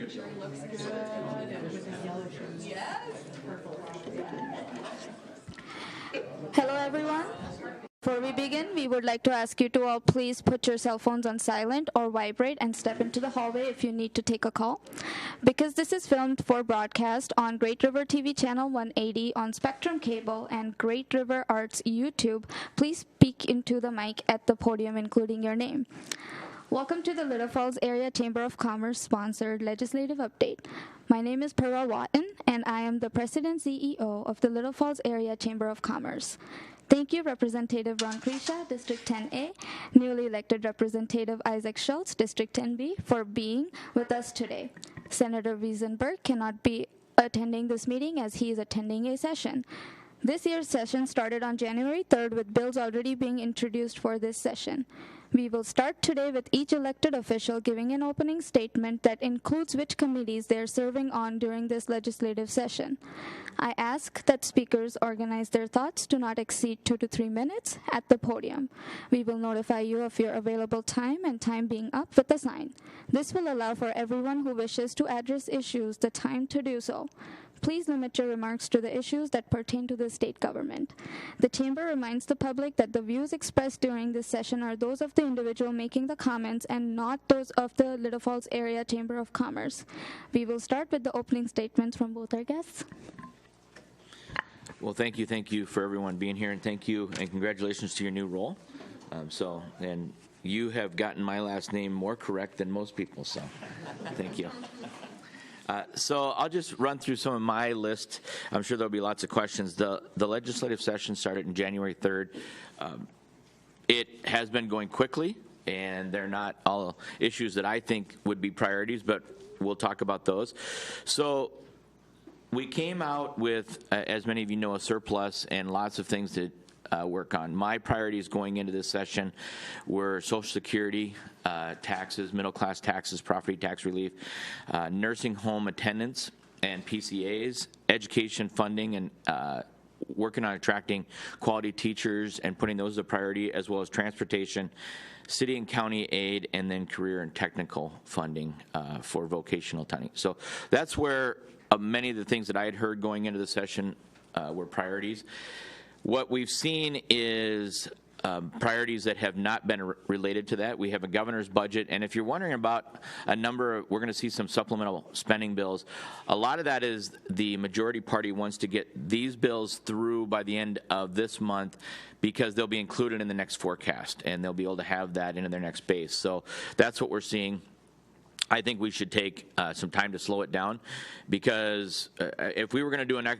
picture looks good. Yes. Hello, everyone. Before we begin, we would like to ask you to all please put your cell phones on silent or vibrate and step into the hallway if you need to take a call. Because this is filmed for broadcast on Great River TV channel 180 on Spectrum Cable and Great River Arts YouTube, please speak into the mic at the podium, including your name. Welcome to the Little Falls Area Chamber of Commerce sponsored legislative update. My name is Pearl Watton, and I am the President CEO of the Little Falls Area Chamber of Commerce. Thank you, Representative Ron Kresha, District 10A, newly elected Representative Isaac Schultz, District 10B, for being with us today. Senator Wiesenberg cannot be attending this meeting as he is attending a session. This year's session started on January 3rd with bills already being introduced for this session. We will start today with each elected official giving an opening statement that includes which committees they are serving on during this legislative session. I ask that speakers organize their thoughts to not exceed 2 to 3 minutes at the podium. We will notify you of your available time and time being up with a sign. This will allow for everyone who wishes to address issues the time to do so. Please limit your remarks to the issues that pertain to the state government. The Chamber reminds the public that the views expressed during this session are those of the individual making the comments and not those of the Little Falls Area Chamber of Commerce. We will start with the opening statements from both our guests. Well, thank you for everyone being here, and thank you and congratulations to your new role. And you have gotten my last name more correct than most people, so thank you. So I'll just run through some of my list. I'm sure there'll be lots of questions. The legislative session started on January 3rd. It has been going quickly, and they're not all issues that I think would be priorities, but we'll talk about those. So we came out with, as many of you know, a surplus and lots of things to work on. My priorities going into this session were Social Security, taxes, middle-class taxes, property tax relief, nursing home attendance and PCAs, education funding, and working on attracting quality teachers and putting those as a priority, as well as transportation, city and county aid, and then career and technical funding for vocational training. So that's where many of the things that I had heard going into the session were priorities. What we've seen is priorities that have not been related to that. We have a governor's budget, and if you're wondering about a number, we're going to see some supplemental spending bills. A lot of that is the majority party wants to get these bills through by the end of this month because they'll be included in the next forecast, and they'll be able to have that into their next base. So that's what we're seeing. I think we should take some time to slow it down because if we were going to do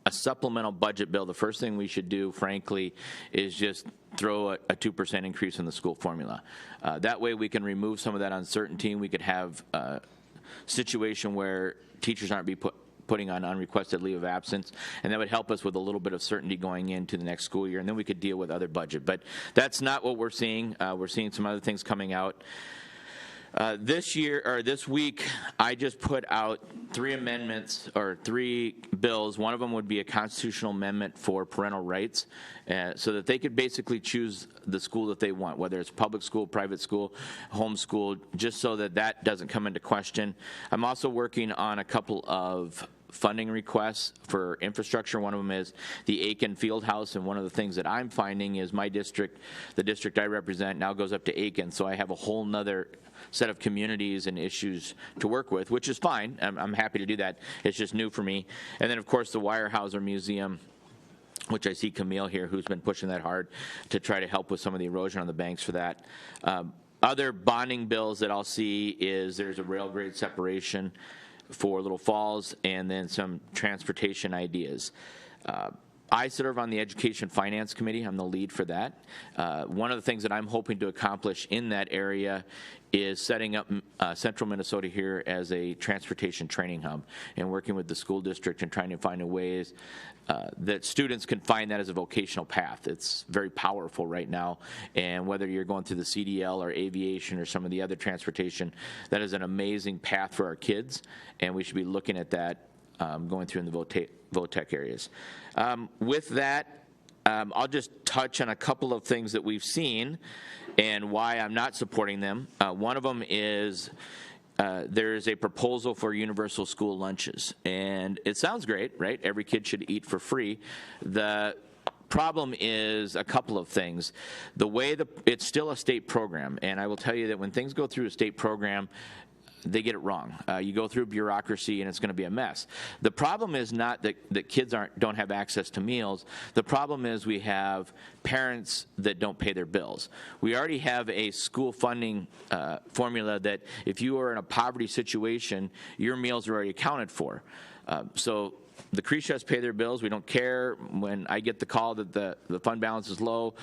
a supplemental budget bill, the first thing we should do, frankly, is just throw a 2% increase in the school formula. That way we can remove some of that uncertainty, and we could have a situation where teachers aren't putting on unrequested leave of absence, and that would help us with a little bit of certainty going into the next school year, and then we could deal with other budget. But that's not what we're seeing. We're seeing some other things coming out. This week, I just put out 3 amendments or 3 bills. One of them would be a constitutional amendment for parental rights, so that they could basically choose the school that they want, whether it's public school, private school, homeschool, just so that that doesn't come into question. I'm also working on a couple of funding requests for infrastructure. One of them is the Aiken Fieldhouse, and one of the things that I'm finding is my district, the district I represent, now goes up to Aiken, so I have a whole nother set of communities and issues to work with, which is fine. I'm happy to do that. It's just new for me. And then, of course, the Weyerhaeuser Museum, which I see Camille here, who's been pushing that hard to try to help with some of the erosion on the banks for that. Other bonding bills that I'll see is there's a rail grade separation for Little Falls, and then some transportation ideas. I serve on the Education Finance Committee. I'm the lead for that. One of the things that I'm hoping to accomplish in that area is setting up central Minnesota here as a transportation training hub and working with the school district and trying to find a ways that students can find that as a vocational path. It's very powerful right now, and whether you're going through the CDL or aviation or some of the other transportation, that is an amazing path for our kids, and we should be looking at that going through in the VOTEC areas. With that, I'll just touch on a couple of things that we've seen and why I'm not supporting them. One of them is there's a proposal for universal school lunches. And it sounds great, right? Every kid should eat for free. The problem is a couple of things. The way it's still a state program, and I will tell you that when things go through a state program, they get it wrong. You go through bureaucracy and it's going to be a mess. The problem is not that kids don't have access to meals. The problem is we have parents that don't pay their bills. We already have a school funding formula that if you are in a poverty situation, your meals are already accounted for. So the Kreshas pay their bills. We don't care. When I get the call that the fund balance is low,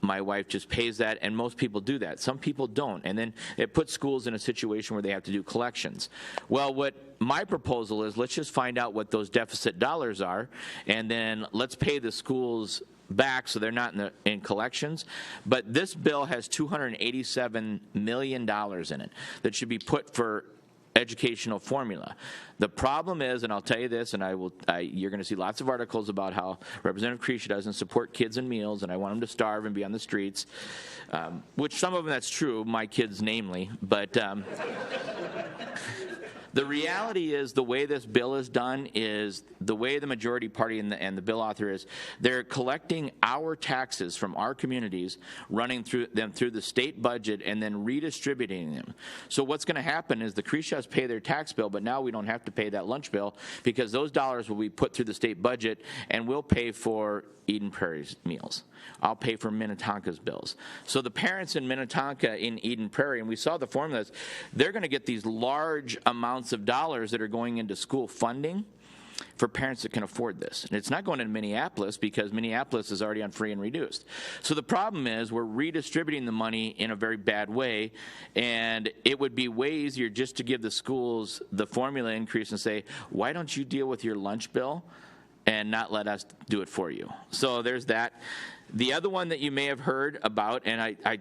my wife just pays that, and most people do that. Some people don't, and then it puts schools in a situation where they have to do collections. Well, what my proposal is, let's just find out what those deficit dollars are, and then let's pay the schools back so they're not in collections. But this bill has $287 million in it that should be put for educational formula. The problem is, and I'll tell you this, and you're going to see lots of articles about how Representative Kresha doesn't support kids and meals, and I want them to starve and be on the streets, which some of them that's true, my kids namely, but the reality is the way this bill is done is the way the majority party and the bill author is, they're collecting our taxes from our communities, running through the state budget, and then redistributing them. So what's going to happen is the Kreshas pay their tax bill, but now we don't have to pay that lunch bill because those dollars will be put through the state budget, and we'll pay for Eden Prairie's meals. I'll pay for Minnetonka's bills. So the parents in Minnetonka, in Eden Prairie, and we saw the formulas, they're going to get these large amounts of dollars that are going into school funding for parents that can afford this. And it's not going to Minneapolis because Minneapolis is already on free and reduced. So the problem is we're redistributing the money in a very bad way, and it would be way easier just to give the schools the formula increase and say, why don't you deal with your lunch bill and not let us do it for you? So there's that. The other one that you may have heard about, and I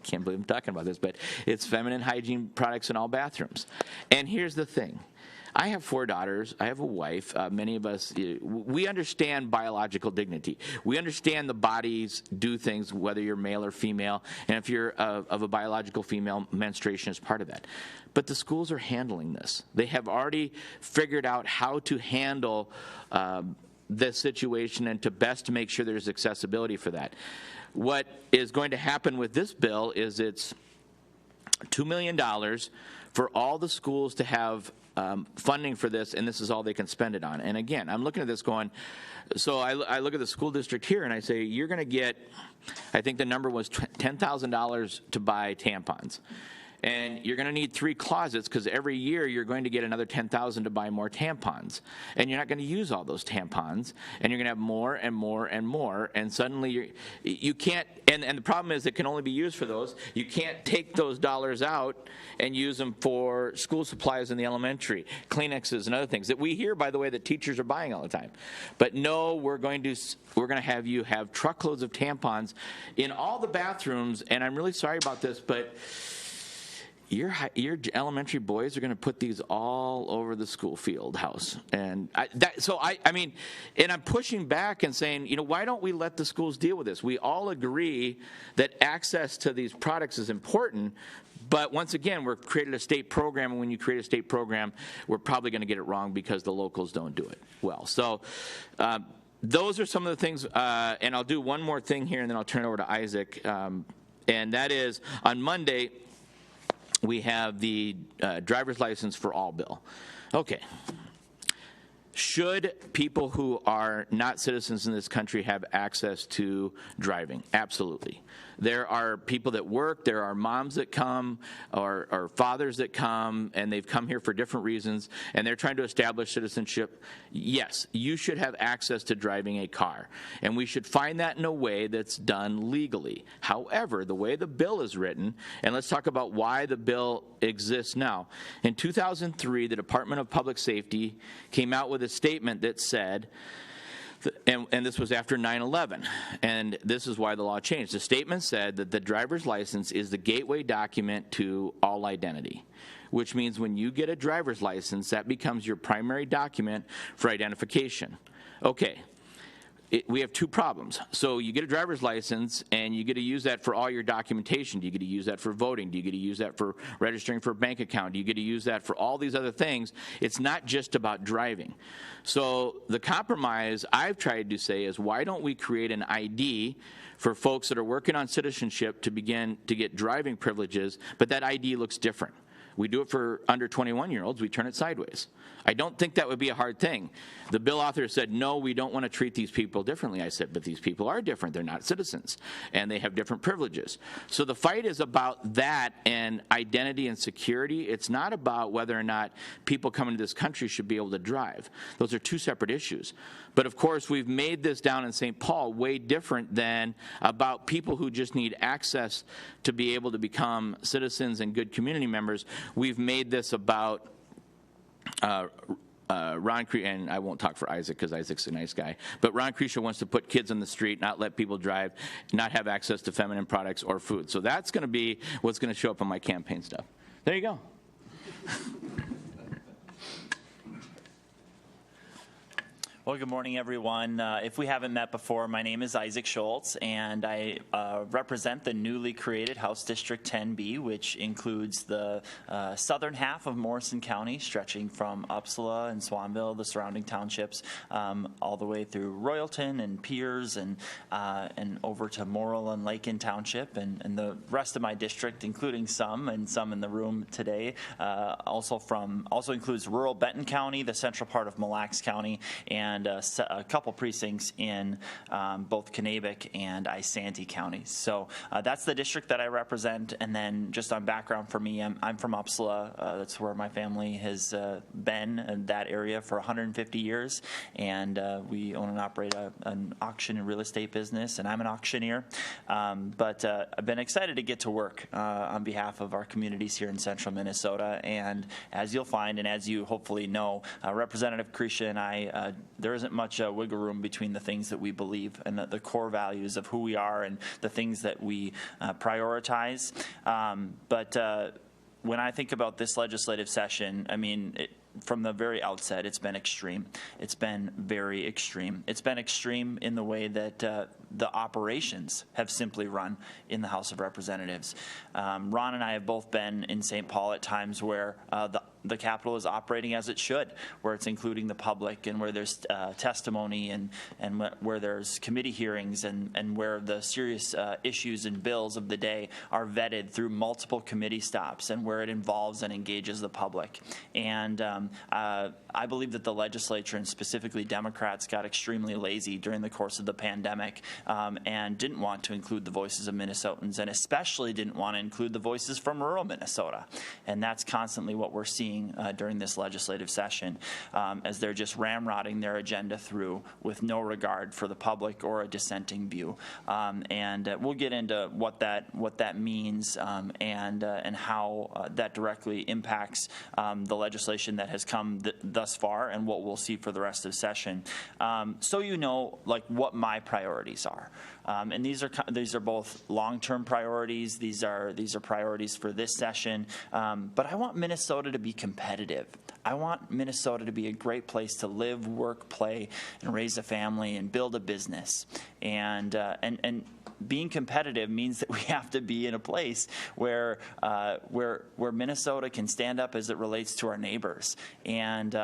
can't believe I'm talking about this, but it's feminine hygiene products in all bathrooms. And here's the thing. I have 4 daughters. I have a wife. Many of us, we understand biological dignity. We understand the bodies do things, whether you're male or female. And if you're of a biological female, menstruation is part of that. But the schools are handling this. They have already figured out how to handle this situation and to best make sure there's accessibility for that. What is going to happen with this bill is it's $2 million for all the schools to have funding for this, and this is all they can spend it on. And again, I'm looking at this going, so I look at the school district here and I say, you're going to get, I think the number was $10,000 to buy tampons. And you're going to need 3 closets because every year you're going to get another $10,000 to buy more tampons. And you're not going to use all those tampons. And you're going to have more and more and more. And suddenly you can't, and the problem is it can only be used for those. You can't take those dollars out and use them for school supplies in the elementary, Kleenexes and other things that we hear, by the way, that teachers are buying all the time. But no, we're going to have you have truckloads of tampons in all the bathrooms. And I'm really sorry about this, but your elementary boys are going to put these all over the school field house. And I mean, and I'm pushing back and saying, why don't we let the schools deal with this? We all agree that access to these products is important, but once again, we're created a state program, and when you create a state program, we're probably going to get it wrong because the locals don't do it well. So those are some of the things, and I'll do one more thing here, and then I'll turn it over to Isaac, and that is on Monday, we have the driver's license for all bill. Okay. Should people who are not citizens in this country have access to driving? Absolutely. There are people that work, there are moms that come, or fathers that come, and they've come here for different reasons, and they're trying to establish citizenship. Yes, you should have access to driving a car, and we should find that in a way that's done legally. However, the way the bill is written, and let's talk about why the bill exists now. In 2003, the Department of Public Safety came out with a statement that said, and this was after 9/11, and this is why the law changed. The statement said that the driver's license is the gateway document to all identity, which means when you get a driver's license, that becomes your primary document for identification. Okay, we have two problems. So you get a driver's license, and you get to use that for all your documentation. Do you get to use that for voting? Do you get to use that for registering for a bank account? Do you get to use that for all these other things? It's not just about driving. So the compromise I've tried to say is, why don't we create an ID for folks that are working on citizenship to begin to get driving privileges, but that ID looks different. We do it for under 21-year-olds. We turn it sideways. I don't think that would be a hard thing. The bill author said, no, we don't want to treat these people differently. I said, but these people are different. They're not citizens, and they have different privileges. So the fight is about that and identity and security. It's not about whether or not people coming to this country should be able to drive. Those are two separate issues. But, of course, we've made this down in St. Paul way different than about people who just need access to be able to become citizens and good community members. We've made this about Ron Kresha, and I won't talk for Isaac because Isaac's a nice guy, but Ron Kresha wants to put kids on the street, not let people drive, not have access to feminine products or food. So that's going to be what's going to show up on my campaign stuff. There you go. Well, good morning, everyone. If we haven't met before, my name is Isaac Schultz, and I represent the newly created House District 10B, which includes the southern half of Morrison County, stretching from Uppsala and Swanville, the surrounding townships, all the way through Royalton and Piers and over to Morrill and Lakin Township, and the rest of my district, including some in the room today, also includes rural Benton County, the central part of Mille Lacs County, and a couple precincts in both Kanabec and Isanti counties. So that's the district that I represent. And then just on background for me, I'm from Uppsala. That's where my family has been in that area for 150 years. And we own and operate an auction and real estate business, and I'm an auctioneer. But I've been excited to get to work on behalf of our communities here in central Minnesota. And as you'll find, and as you hopefully know, Representative Kresha and I, there isn't much wiggle room between the things that we believe and the core values of who we are and the things that we prioritize. But when I think about this legislative session, I mean, from the very outset, it's been extreme. It's been very extreme. It's been extreme in the way that the operations have simply run in the House of Representatives. Ron and I have both been in St. Paul at times where the Capitol is operating as it should, where it's including the public and where there's testimony and where there's committee hearings and where the serious issues and bills of the day are vetted through multiple committee stops and where it involves and engages the public. And I believe that the legislature, and specifically Democrats, got extremely lazy during the course of the pandemic and didn't want to include the voices of Minnesotans, and especially didn't want to include the voices from rural Minnesota. And that's constantly what we're seeing during this legislative session, as they're just ramrodding their agenda through with no regard for the public or a dissenting view. And we'll get into what that means and how that directly impacts the legislation that has come thus far and what we'll see for the rest of the session. So you know, like, what my priorities are. And these are both long-term priorities. These are priorities for this session. But I want Minnesota to be competitive. I want Minnesota to be a great place to live, work, play, and raise a family and build a business. And being competitive means that we have to be in a place where Minnesota can stand up as it relates to our neighbors. And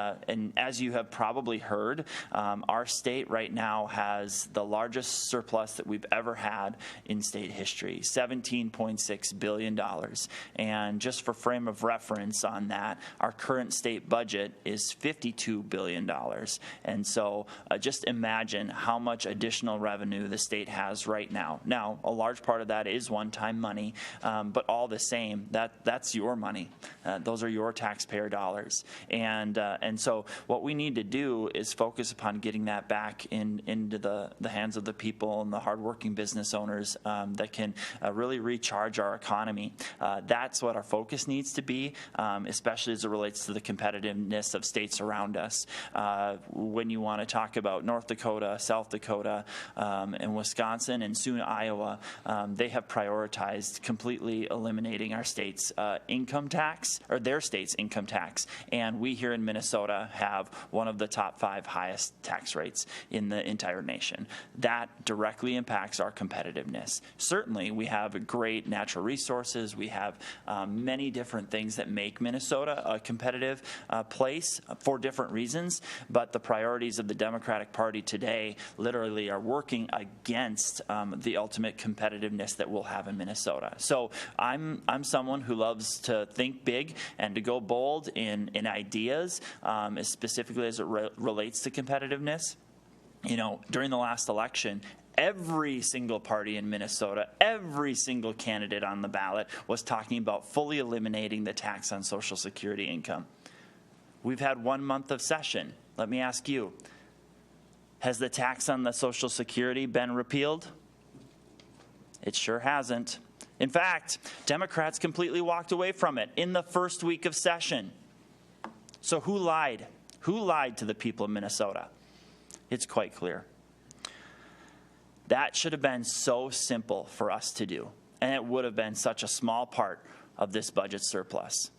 as you have probably heard, our state right now has the largest surplus that we've ever had in state history, $17.6 billion. And just for frame of reference on that, our current state budget is $52 billion. And so just imagine how much additional revenue the state has right now. Now, a large part of that is one-time money, but all the same, that's your money. Those are your taxpayer dollars. And so what we need to do is focus upon getting that back into the hands of the people and the hardworking business owners that can really recharge our economy. That's what our focus needs to be, especially as it relates to the competitiveness of states around us. When you want to talk about North Dakota, South Dakota, and Wisconsin, and soon Iowa, they have prioritized completely eliminating our state's income tax, or their state's income tax. And we here in Minnesota have one of the top 5 highest tax rates in the entire nation. That directly impacts our competitiveness. Certainly, we have great natural resources. We have many different things that make Minnesota a competitive place for different reasons, but the priorities of the Democratic Party today literally are working against the ultimate competitiveness that we'll have in Minnesota. So I'm someone who loves to think big and to go bold in ideas, specifically as it relates to competitiveness. You know, during the last election, every single party in Minnesota, every single candidate on the ballot was talking about fully eliminating the tax on Social Security income. We've had 1 month of session. Let me ask you, has the tax on the Social Security been repealed? It sure hasn't. In fact, Democrats completely walked away from it in the first week of session. So who lied? Who lied to the people of Minnesota? It's quite clear. That should have been so simple for us to do, and it would have been such a small part of this budget surplus.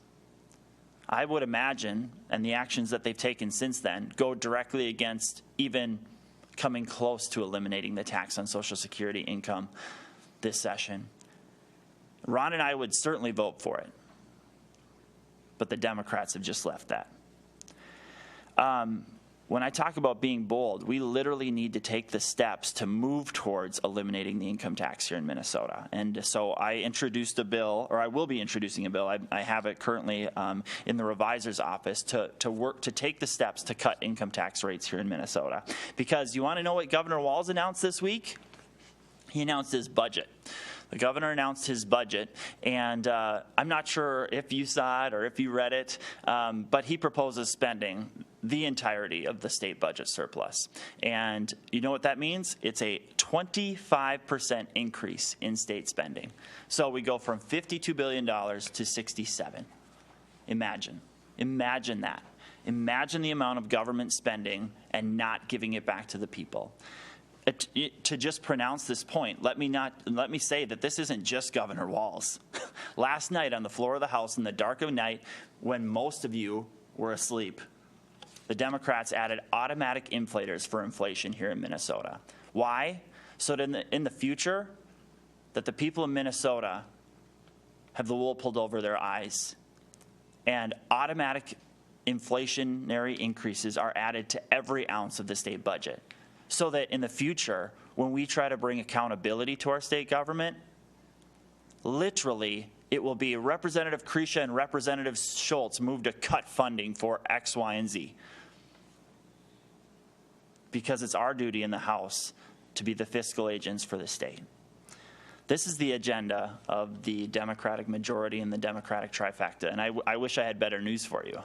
I would imagine, and the actions that they've taken since then, go directly against even coming close to eliminating the tax on Social Security income this session. Ron and I would certainly vote for it, but the Democrats have just left that. When I talk about being bold, we literally need to take the steps to move towards eliminating the income tax here in Minnesota. And so I introduced a bill, or I will be introducing a bill. I have it currently in the revisor's office to work to take the steps to cut income tax rates here in Minnesota. Because you want to know what Governor Walz announced this week? He announced his budget. The governor announced his budget, and I'm not sure if you saw it or if you read it, but he proposes spending the entirety of the state budget surplus. And you know what that means? It's a 25% increase in state spending. So we go from $52 billion to $67. Imagine that. Imagine the amount of government spending and not giving it back to the people. To just pronounce this point, let me say that this isn't just Governor Walz. Last night on the floor of the House in the dark of night, when most of you were asleep, the Democrats added automatic inflators for inflation here in Minnesota. Why? So that in the future, that the people of Minnesota have the wool pulled over their eyes, and automatic inflationary increases are added to every ounce of the state budget. So that in the future, when we try to bring accountability to our state government, literally, it will be Representative Kresha and Representative Schultz move to cut funding for X, Y, and Z. Because it's our duty in the House to be the fiscal agents for the state. This is the agenda of the Democratic majority and the Democratic trifecta, and I wish I had better news for you.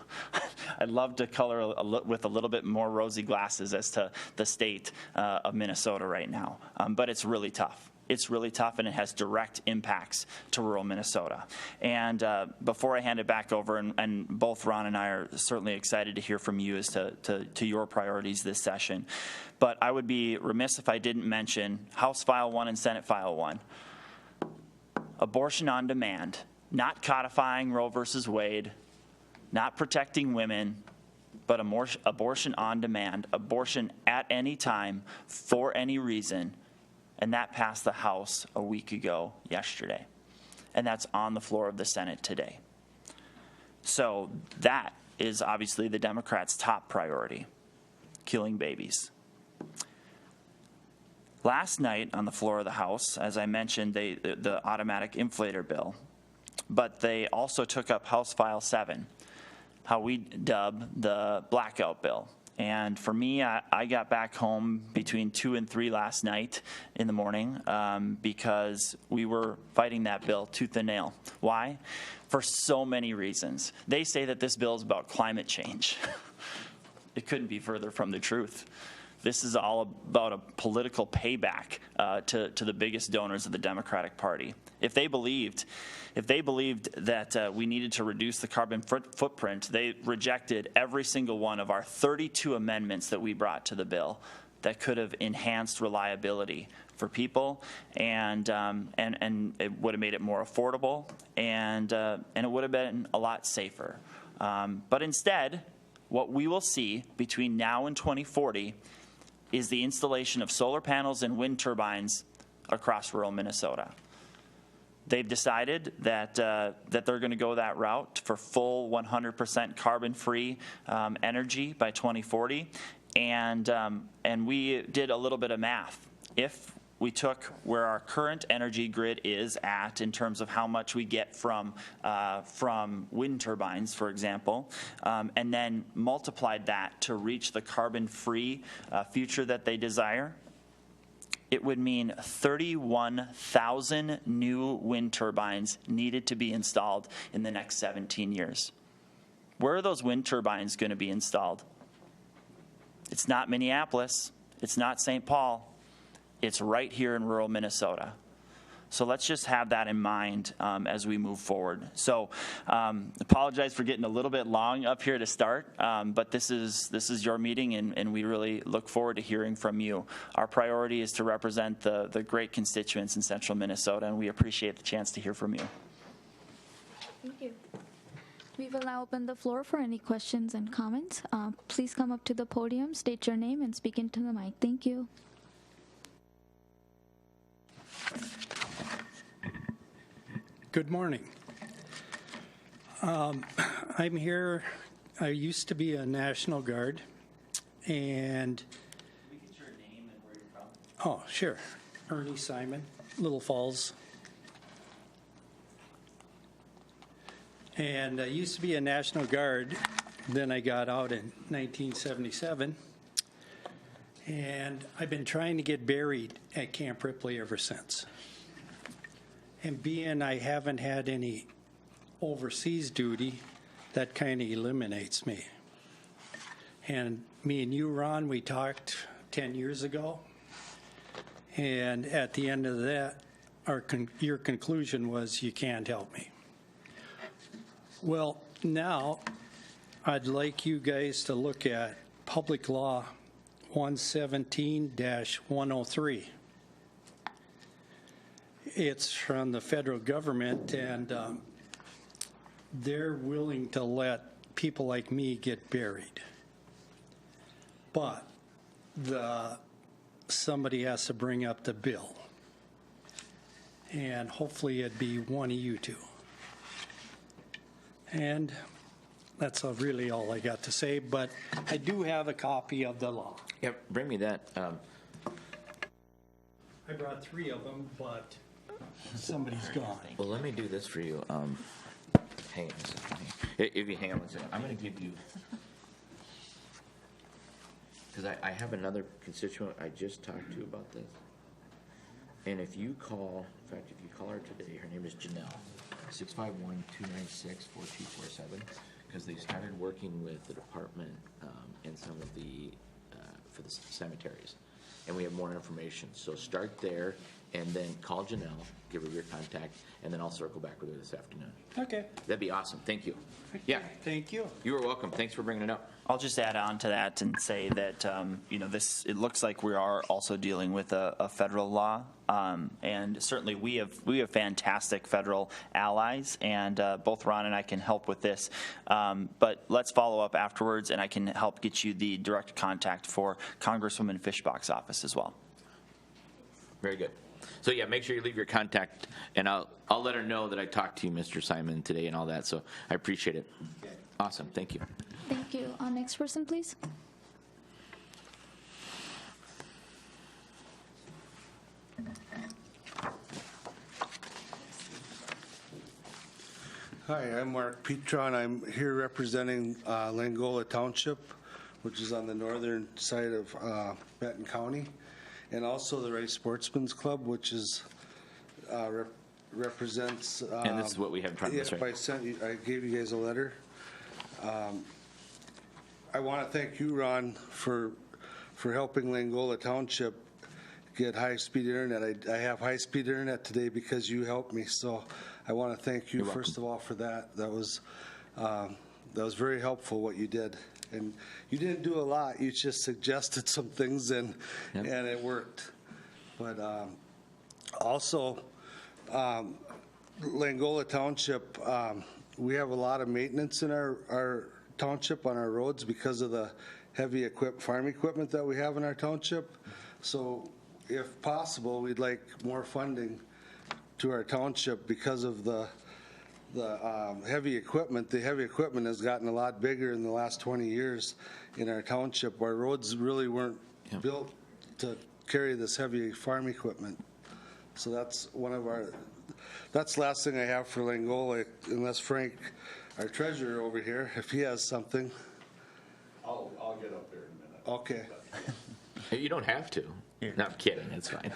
I'd love to color with a little bit more rosy glasses as to the state of Minnesota right now, but it's really tough. It's really tough, and it has direct impacts to rural Minnesota. And before I hand it back over, and both Ron and I are certainly excited to hear from you as to your priorities this session, but I would be remiss if I didn't mention House File 1 and Senate File 1. Abortion on demand, not codifying Roe versus Wade, not protecting women, but abortion on demand, abortion at any time, for any reason. And that passed the House a week ago yesterday. And that's on the floor of the Senate today. So that is obviously the Democrats' top priority, killing babies. Last night on the floor of the House, as I mentioned, the automatic inflator bill, but they also took up House File 7, how we dub the blackout bill. And for me, I got back home between 2 and 3 last night in the morning because we were fighting that bill tooth and nail. Why? For so many reasons. They say that this bill is about climate change. It couldn't be further from the truth. This is all about a political payback to the biggest donors of the Democratic Party. If they believed that we needed to reduce the carbon footprint, they rejected every single one of our 32 amendments that we brought to the bill that could have enhanced reliability for people, and it would have made it more affordable, and it would have been a lot safer. But instead, what we will see between now and 2040 is the installation of solar panels and wind turbines across rural Minnesota. They've decided that that they're going to go that route for full 100% carbon-free energy by 2040, and we did a little bit of math. If we took where our current energy grid is at in terms of how much we get from wind turbines, for example, and then multiplied that to reach the carbon-free future that they desire, it would mean 31,000 new wind turbines needed to be installed in the next 17 years. Where are those wind turbines going to be installed? It's not Minneapolis. It's not St. Paul. It's right here in rural Minnesota. So let's just have that in mind as we move forward. So apologize for getting a little bit long up here to start, but this is your meeting, and we really look forward to hearing from you. Our priority is to represent the great constituents in central Minnesota, and we appreciate the chance to hear from you. Thank you. We will now open the floor for any questions and comments. Please come up to the podium, state your name, and speak into the mic. Thank you. Good morning. I'm here. I used to be a National Guard, and We get your name and where you're from. oh, sure, Ernie Simon, Little Falls. And I used to be a National Guard. Then I got out in 1977, and I've been trying to get buried at Camp Ripley ever since. And being I haven't had any overseas duty, that kind of eliminates me. And me and you, Ron, we talked 10 years ago. And at the end of that, your conclusion was you can't help me. Well, now I'd like you guys to look at Public Law 117-103. It's from the federal government, and they're willing to let people like me get buried. But somebody has to bring up the bill. And hopefully it'd be one of you two. And that's really all I got to say, but I do have a copy of the law. Yep, bring me that. I brought 3 of them, but somebody's gone. Well, let me do this for you. Hang on a second. If you hang on 1 second, I'm going to give you, because I have another constituent I just talked to about this. And if you call, in fact, if you call her today, her name is Janelle, 651-296-4247, because they started working with the department and some of the, for the cemeteries. And we have more information. So start there, and then call Janelle, give her your contact, and then I'll circle back with her this afternoon. Okay. That'd be awesome. Thank you. Yeah. Thank you. You are welcome. Thanks for bringing it up. I'll just add on to that and say that it looks like we are also dealing with a federal law, and certainly we have fantastic federal allies, and both Ron and I can help with this. But let's follow up afterwards, and I can help get you the direct contact for Congresswoman Fishbach's office as well. Very good. So yeah, make sure you leave your contact, and I'll let her know that I talked to you, Mr. Simon, today and all that. So I appreciate it. Awesome. Thank you. Thank you. Next person, please. Hi, I'm Mark Petron. I'm here representing Langola Township, which is on the northern side of Benton County, and also the Rice Sportsman's Club, which is represents. And this is what we have in front of us, right? I gave you guys a letter. I want to thank you, Ron, for helping Langola Township get high-speed internet. I have high-speed internet today because you helped me, so I want to thank you first of all for that. That was very helpful what you did, And you didn't do a lot. You just suggested some things, and it worked. But also, Langola Township, we have a lot of maintenance in our township on our roads because of the heavy farm equipment that we have in our township. So if possible, we'd like more funding to our township because of the heavy equipment. The heavy equipment has gotten a lot bigger in the last 20 years in our township. Our roads really weren't built to carry this heavy farm equipment. So that's that's the last thing I have for Langola, unless Frank, our treasurer over here, if he has something. I'll get up there in a minute. Okay. You don't have to. No, I'm kidding. It's fine.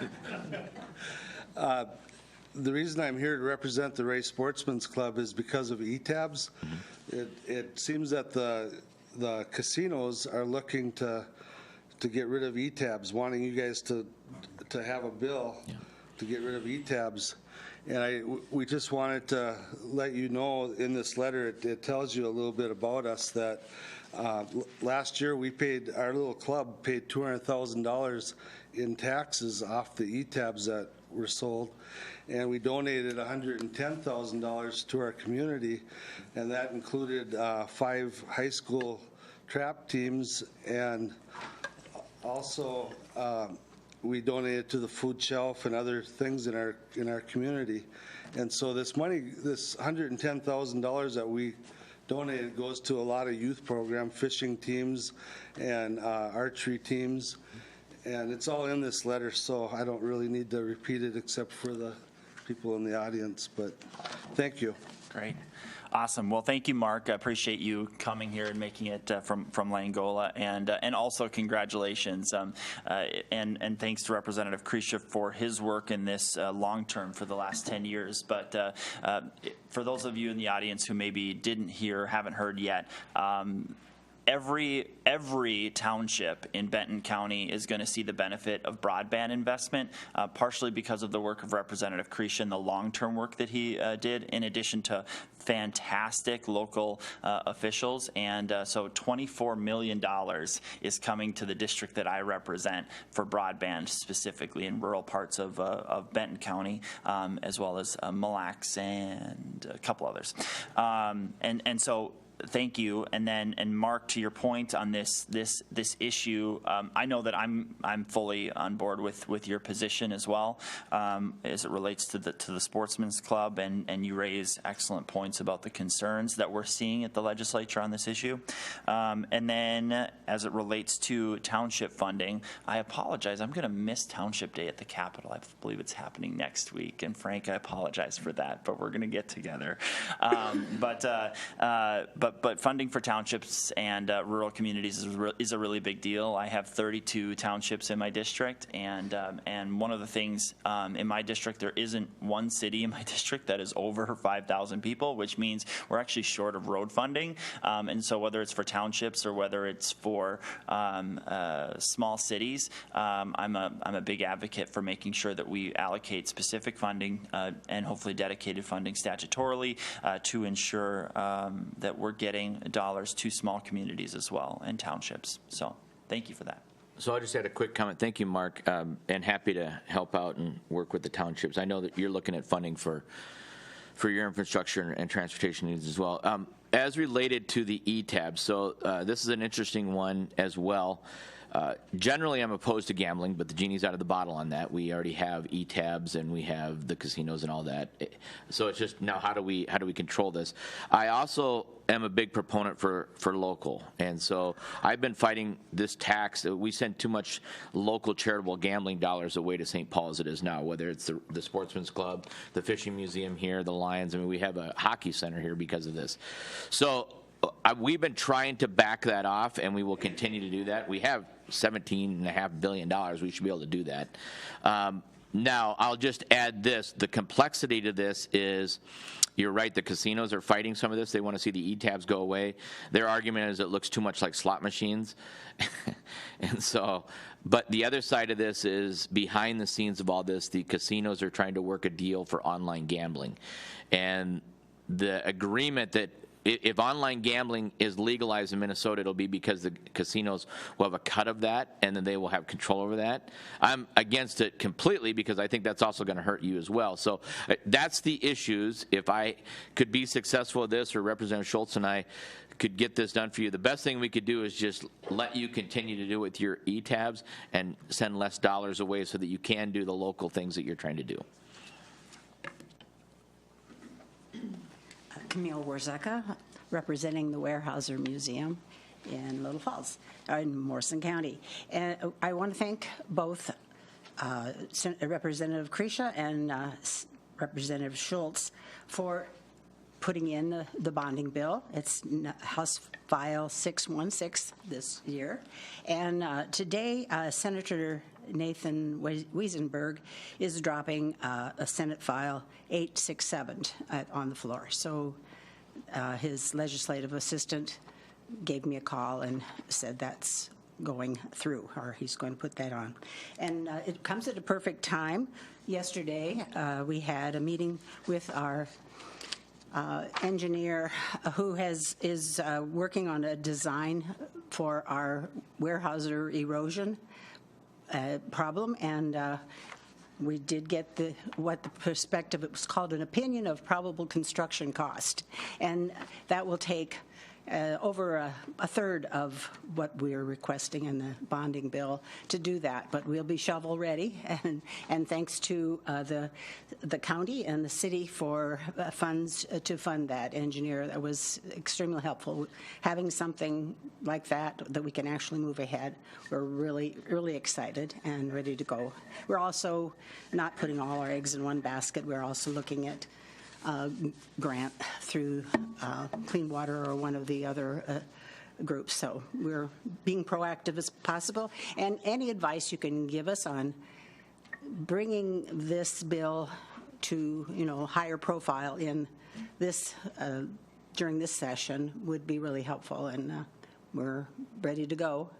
The reason I'm here to represent the Ray Sportsman's Club is because of ETABs. It seems that the casinos are looking to get rid of ETABs, wanting you guys to have a bill to get rid of ETABs. And we just wanted to let you know in this letter, it tells you a little bit about us that last year our little club paid $200,000 in taxes off the ETABs that were sold, and we donated $110,000 to our community, and that included 5 high school trap teams, and also we donated to the food shelf and other things in our community. And so this money, this $110,000 that we donated, goes to a lot of youth program, fishing teams and archery teams, and it's all in this letter, so I don't really need to repeat it except for the people in the audience, but thank you. Great. Awesome. Well, thank you, Mark. I appreciate you coming here and making it from Langola, and also congratulations, and thanks to Representative Kresha for his work in this long term for the last 10 years. But for those of you in the audience who maybe didn't hear, haven't heard yet, every township in Benton County is going to see the benefit of broadband investment, partially because of the work of Representative Kresha and the long-term work that he did, in addition to fantastic local officials. And so $24 million is coming to the district that I represent for broadband, specifically in rural parts of Benton County, as well as Mille Lacs and a couple others. And so thank you. And Mark, to your point on this issue, I know that I'm fully on board with your position as well, as it relates to the Sportsman's Club, and you raise excellent points about the concerns that we're seeing at the legislature on this issue. And then as it relates to township funding, I apologize. I'm going to miss Township Day at the Capitol. I believe it's happening next week. And Frank, I apologize for that, but we're going to get together. But funding for townships and rural communities is a really big deal. I have 32 townships in my district, and one of the things in my district, there isn't one city in my district that is over 5,000 people, which means we're actually short of road funding. And so whether it's for townships or whether it's for small cities, I'm a big advocate for making sure that we allocate specific funding and hopefully dedicated funding statutorily to ensure that we're getting dollars to small communities as well and townships. So thank you for that. So I just had a quick comment. Thank you, Mark, and happy to help out and work with the townships. I know that you're looking at funding for your infrastructure and transportation needs as well. As related to the ETAB, so this is an interesting one as well. Generally, I'm opposed to gambling, but the genie's out of the bottle on that. We already have ETABs and we have the casinos and all that. So it's just now how do we control this? I also am a big proponent for local, and so I've been fighting this tax. We send too much local charitable gambling dollars away to St. Paul as it is now, whether it's the Sportsman's Club, the Fishing Museum here, the Lions. I mean, we have a hockey center here because of this. So we've been trying to back that off, and we will continue to do that. We have $17.5 billion. We should be able to do that. Now, I'll just add this. The complexity to this is, you're right, the casinos are fighting some of this. They want to see the ETABs go away. Their argument is it looks too much like slot machines. And so, but the other side of this is, behind the scenes of all this, the casinos are trying to work a deal for online gambling. And the agreement that if online gambling is legalized in Minnesota, it'll be because the casinos will have a cut of that, and then they will have control over that. I'm against it completely because I think that's also going to hurt you as well. So that's the issues. If I could be successful with this, or Representative Schultz and I could get this done for you, the best thing we could do is just let you continue to do with your e-tabs and send less dollars away so that you can do the local things that you're trying to do. Camille Warzeka, representing the Weyerhaeuser Museum in Little Falls, in Morrison County. And I want to thank both Representative Kresha and Representative Schultz for putting in the bonding bill. It's House File 616 this year. And today, Senator Nathan Wiesenberg is dropping a Senate File 867 on the floor. So his legislative assistant gave me a call and said that's going through, or he's going to put that on. And it comes at a perfect time. Yesterday, we had a meeting with our engineer who is working on a design for our Weyerhaeuser erosion problem, and we did get what the perspective, it was called an opinion of probable construction cost, and that will take over a third of what we're requesting in the bonding bill to do that. But we'll be shovel ready, and thanks to the county and the city for funds to fund that engineer. That was extremely helpful. Having something like that we can actually move ahead, we're really, really excited and ready to go. We're also not putting all our eggs in one basket. We're also looking at grant through Clean Water or one of the other groups. So we're being proactive as possible. And any advice you can give us on bringing this bill to higher profile in this during this session would be really helpful. And we're ready to go.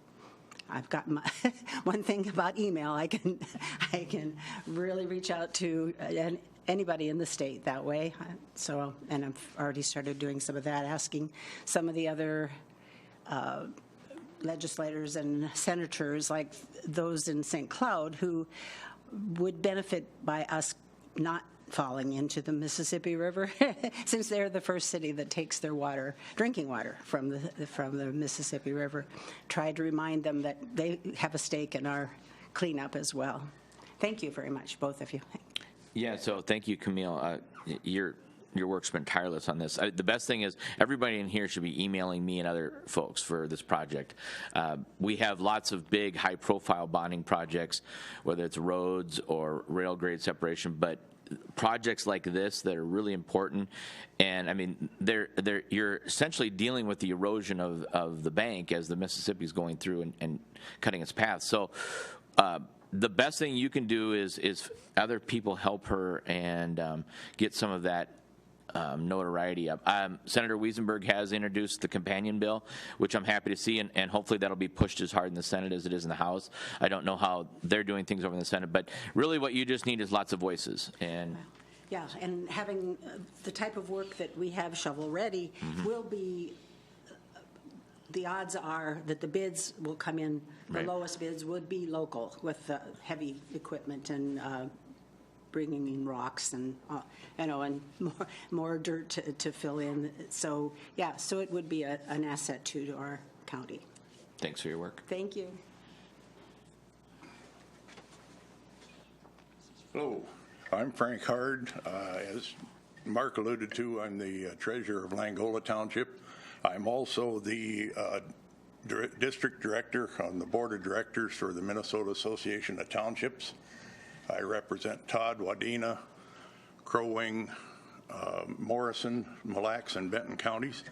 I've got my one thing about email. I can really reach out to anybody in the state that way. So, and I've already started doing some of that, asking some of the other legislators and senators, like those in St. Cloud, who would benefit by us not falling into the Mississippi River, since they're the first city that takes their drinking water from the Mississippi River. Tried to remind them that they have a stake in our cleanup as well. Thank you very much, both of you. Yeah, so thank you, Camille. Your work's been tireless on this. The best thing is everybody in here should be emailing me and other folks for this project. We have lots of big, high-profile bonding projects, whether it's roads or rail grade separation, but projects like this that are really important, and I mean, you're essentially dealing with the erosion of the bank as the Mississippi is going through and cutting its path. So. The best thing you can do is other people help her and get some of that notoriety up. Senator Wiesenberg has introduced the companion bill, which I'm happy to see, and hopefully that'll be pushed as hard in the Senate as it is in the House. I don't know how they're doing things over in the Senate, but really what you just need is lots of voices. And yeah, and having the type of work that we have shovel ready will be. The odds are that the bids will come in, the lowest bids would be local with heavy equipment and bringing in rocks and, and more dirt to fill in. So, yeah, so it would be an asset to our county. Thanks for your work. Thank you. Hello, I'm Frank Hard. As Mark alluded to, I'm the treasurer of Langola Township. I'm also the district director on the board of directors for the Minnesota Association of Townships. I represent Todd, Wadena, Crow Wing, Morrison, Mille Lacs, and Benton counties.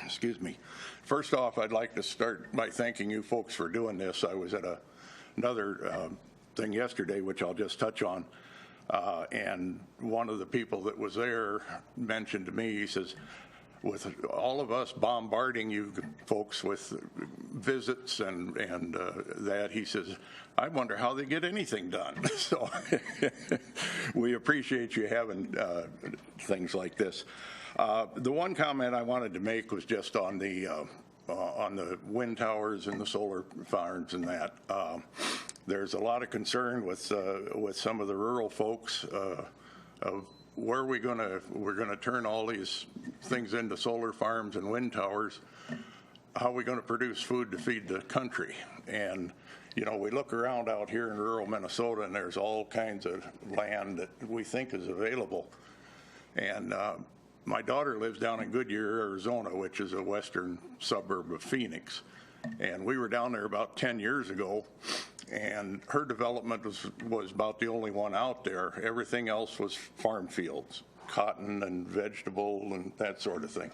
Excuse me. First off, I'd like to start by thanking you folks for doing this. I was at another thing yesterday, which I'll just touch on, and one of the people that was there mentioned to me, he says, with all of us bombarding you folks with visits and that, he says, I wonder how they get anything done. So we appreciate you having things like this. The one comment I wanted to make was just on the wind towers and the solar farms and that. There's a lot of concern with some of the rural folks of where we're going to turn all these things into solar farms and wind towers. How are we going to produce food to feed the country? And you know, we look around out here in rural Minnesota, and there's all kinds of land that we think is available. And my daughter lives down in Goodyear, Arizona, which is a western suburb of Phoenix. And we were down there about 10 years ago, and her development was about the only one out there. Everything else was farm fields, cotton and vegetable and that sort of thing.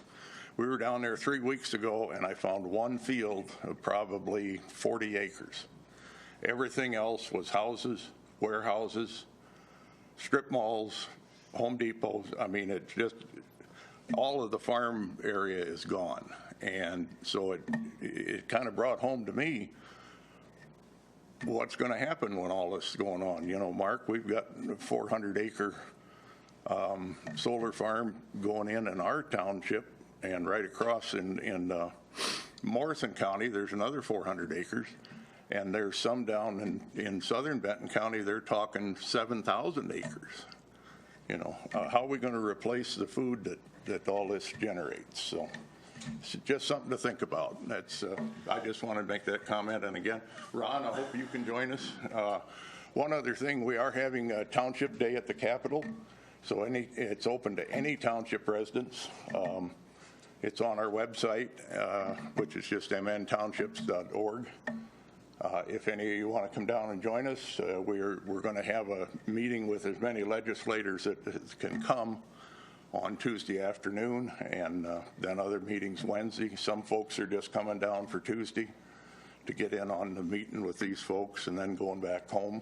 We were down there 3 weeks ago, and I found one field of probably 40 acres. Everything else was houses, warehouses, strip malls, Home Depots. I mean, it just, all of the farm area is gone. And so it kind of brought home to me what's going to happen when all this is going on. You know, Mark, we've got a 400-acre solar farm going in our township, and right across in Morrison County, there's another 400 acres. And there's some down in southern Benton County, they're talking 7,000 acres. You know, how are we going to replace the food that all this generates? So it's just something to think about. That's I just wanted to make that comment. And again, Ron, I hope you can join us. One other thing, we are having a Township Day at the Capitol. So it's open to any township residents. It's on our website, which is just mntownships.org. If any of you want to come down and join us, we're going to have a meeting with as many legislators that can come on Tuesday afternoon, and then other meetings Wednesday. Some folks are just coming down for Tuesday to get in on the meeting with these folks and then going back home.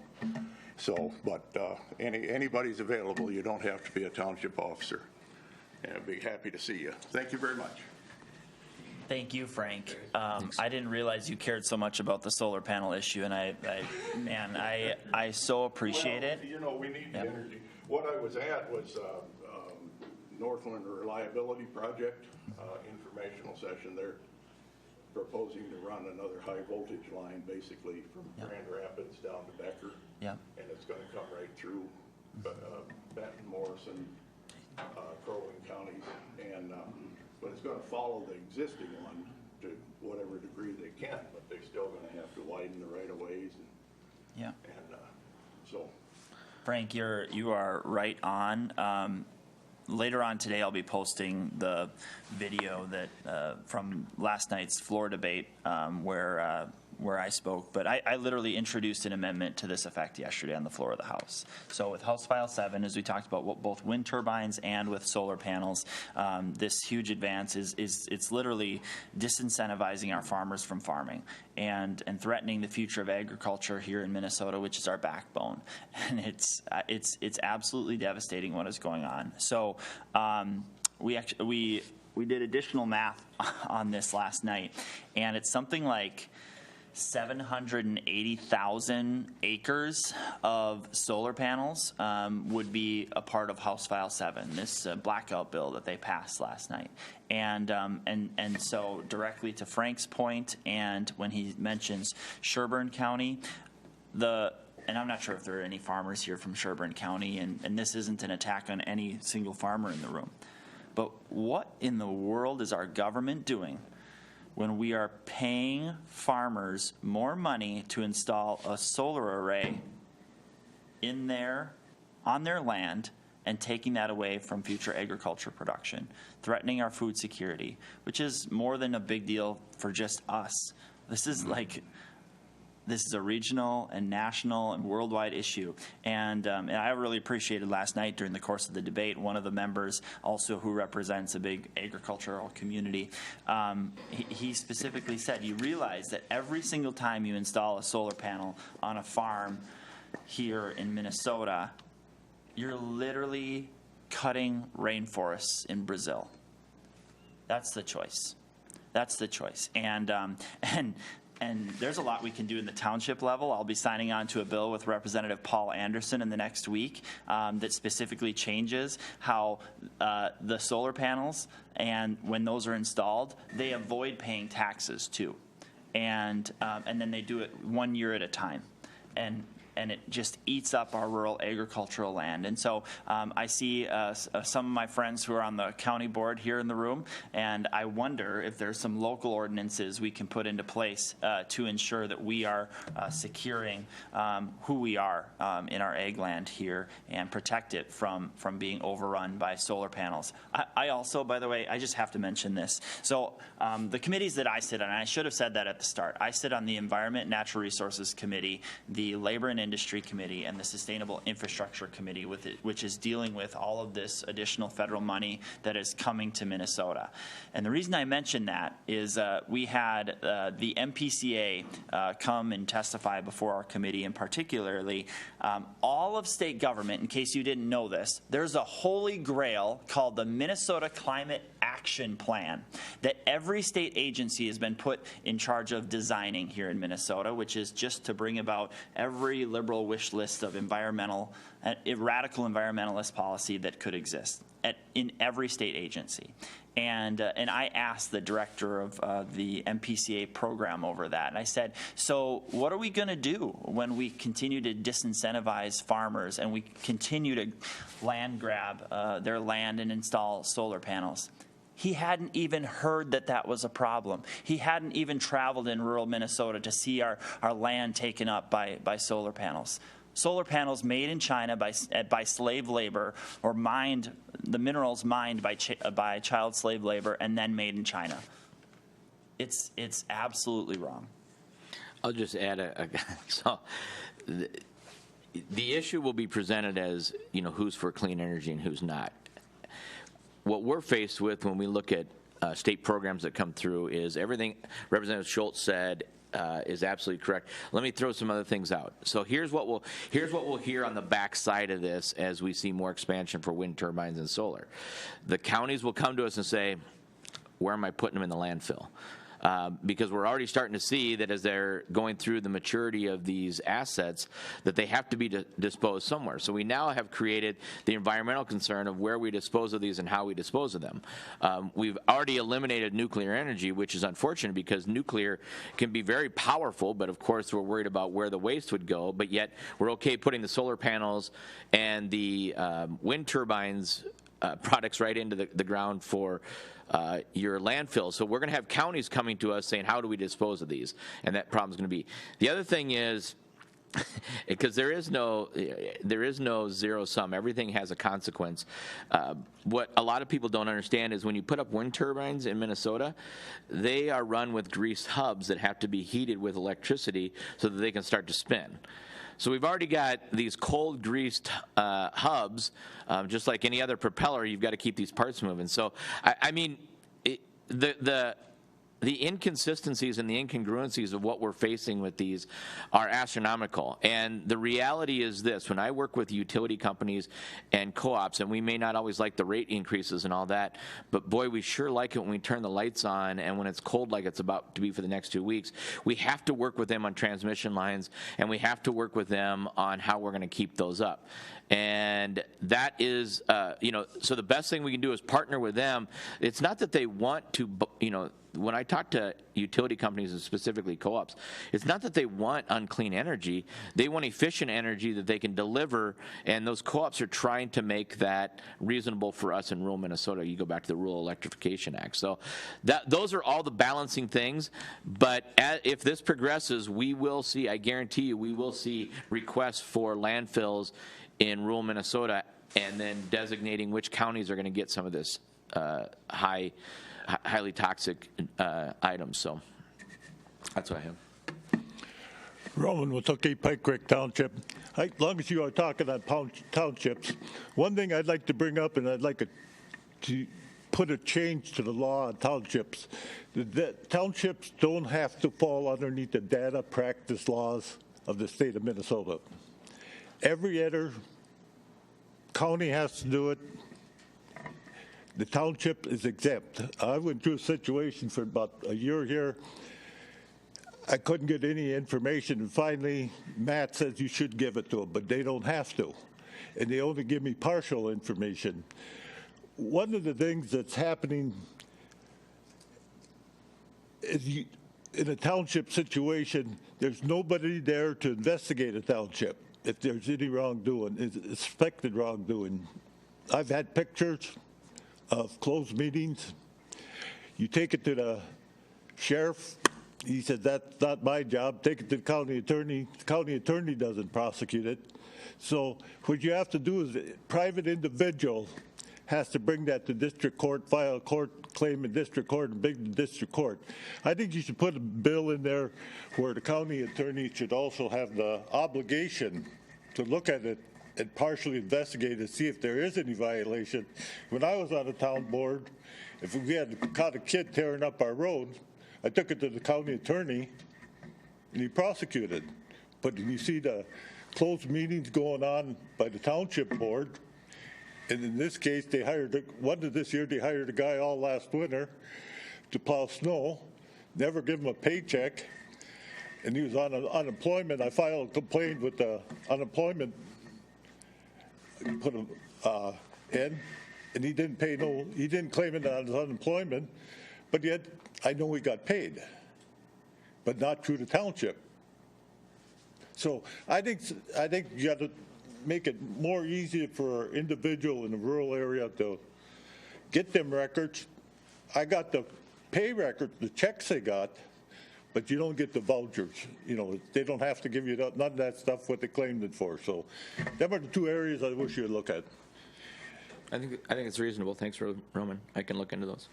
So, but anybody's available. You don't have to be a township officer. And I'd be happy to see you. Thank you very much. Thank you, Frank. I didn't realize you cared so much about the solar panel issue, and I so appreciate it. You know, we need the energy. What I was at was Northland Reliability Project informational session. They're proposing to run another high voltage line, basically from Grand Rapids down to Becker. Yeah. And it's going to come right through Benton, Morrison, Crow Wing counties, and but it's going to follow the existing one to whatever degree they can, but they're still going to have to widen the right of ways. And so, Frank, you are right on. Later on today, I'll be posting the video that from last night's floor debate where I spoke. But I literally introduced an amendment to this effect yesterday on the floor of the House. So with House File 7, as we talked about both wind turbines and with solar panels, this huge advance it's literally disincentivizing our farmers from farming and threatening the future of agriculture here in Minnesota, which is our backbone. And it's absolutely devastating what is going on. So we did additional math on this last night, and it's something like 780,000 acres of solar panels would be a part of House File 7, this blackout bill that they passed last night. And so directly to Frank's point, and when he mentions Sherburne County, and I'm not sure if there are any farmers here from Sherburne County, and this isn't an attack on any single farmer in the room, but what in the world is our government doing when we are paying farmers more money to install a solar array on their land and taking that away from future agriculture production, threatening our food security, which is more than a big deal for just us. This is a regional and national and worldwide issue. And I really appreciated last night during the course of the debate, one of the members also who represents a big agricultural community, he specifically said, you realize that every single time you install a solar panel on a farm here in Minnesota, you're literally cutting rainforests in Brazil. That's the choice. That's the choice. And and there's a lot we can do in the township level. I'll be signing on to a bill with Representative Paul Anderson in the next week that specifically changes how the solar panels, and when those are installed, they avoid paying taxes too. And then they do it 1 year at a time. And it just eats up our rural agricultural land. And so I see some of my friends who are on the county board here in the room, and I wonder if there's some local ordinances we can put into place to ensure that we are securing who we are in our ag land here and protect it from being overrun by solar panels. I also, by the way, I just have to mention this. So the committees that I sit on, and I should have said that at the start, I sit on the Environment and Natural Resources Committee, the Labor and Industry Committee, and the Sustainable Infrastructure Committee, which is dealing with all of this additional federal money that is coming to Minnesota. And the reason I mention that is we had the MPCA come and testify before our committee, and particularly all of state government, in case you didn't know this, there's a holy grail called the Minnesota Climate Action Plan that every state agency has been put in charge of designing here in Minnesota, which is just to bring about every liberal wish list of radical environmentalist policy that could exist in every state agency. And I asked the director of the MPCA program over that, and I said, so what are we going to do when we continue to disincentivize farmers and we continue to land grab their land and install solar panels? He hadn't even heard that was a problem. He hadn't even traveled in rural Minnesota to see our land taken up by solar panels. Solar panels made in China by slave labor, or mined, the minerals mined by child slave labor and then made in China. It's absolutely wrong. I'll just add so the issue will be presented as, who's for clean energy and who's not. What we're faced with when we look at state programs that come through is everything Representative Schultz said is absolutely correct. Let me throw some other things out. So here's what we'll hear on the backside of this as we see more expansion for wind turbines and solar. The counties will come to us and say, where am I putting them in the landfill? Because we're already starting to see that as they're going through the maturity of these assets, that they have to be disposed somewhere. So we now have created the environmental concern of where we dispose of these and how we dispose of them. We've already eliminated nuclear energy, which is unfortunate because nuclear can be very powerful, but of course we're worried about where the waste would go, but yet we're okay putting the solar panels and the wind turbines products right into the ground for your landfill. So we're going to have counties coming to us saying, how do we dispose of these? And that problem is going to be. The other thing is, because there is no zero sum. Everything has a consequence. What a lot of people don't understand is when you put up wind turbines in Minnesota, they are run with greased hubs that have to be heated with electricity so that they can start to spin. So we've already got these cold greased hubs, just like any other propeller. You've got to keep these parts moving. So I mean, the inconsistencies and the incongruencies of what we're facing with these are astronomical. And the reality is this: when I work with utility companies and co-ops, and we may not always like the rate increases and all that, but boy, we sure like it when we turn the lights on and when it's cold like it's about to be for the next 2 weeks. We have to work with them on transmission lines, and we have to work with them on how we're going to keep those up. And that is, so the best thing we can do is partner with them. It's not that they want to, when I talk to utility companies and specifically co-ops, it's not that they want unclean energy. They want efficient energy that they can deliver, and those co-ops are trying to make that reasonable for us in rural Minnesota. You go back to the Rural Electrification Act. So those are all the balancing things, but if this progresses, we will see, I guarantee you, we will see requests for landfills in rural Minnesota, and then designating which counties are going to get some of this highly toxic items. So that's what I have. Roman Watuki, Pike Creek Township. As long as you are talking on townships, one thing I'd like to bring up, and I'd like to put a change to the law on townships. The townships don't have to fall underneath the data practice laws of the state of Minnesota. Every other county has to do it. The township is exempt. I went through a situation for about a year here. I couldn't get any information, and finally Matt says you should give it to them, but they don't have to, and they only give me partial information. One of the things that's happening is in a township situation, there's nobody there to investigate a township if there's any wrongdoing, suspected wrongdoing. I've had pictures of closed meetings. You take it to the sheriff, he said, that's not my job. Take it to the county attorney. The county attorney doesn't prosecute it. So what you have to do is a private individual has to bring that to district court, file a court claim in district court, and bring it to district court. I think you should put a bill in there where the county attorney should also have the obligation to look at it and partially investigate and see if there is any violation. When I was on the town board, if we had caught a kid tearing up our road, I took it to the county attorney and he prosecuted. But when you see the closed meetings going on by the township board, and in this case, they hired this year. They hired a guy all last winter to plow snow. Never give him a paycheck, and he was on unemployment. I filed a complaint with the unemployment. Put him in, and he didn't pay He didn't claim it on his unemployment, but yet I know he got paid, but not through the township. So I think you got to make it more easier for an individual in a rural area to get them records. I got the pay records, the checks they got, but you don't get the vouchers. You know, they don't have to give you none of that stuff what they claimed it for. So them are the two areas I wish you'd look at. I think it's reasonable. Thanks, Roman. I can look into those.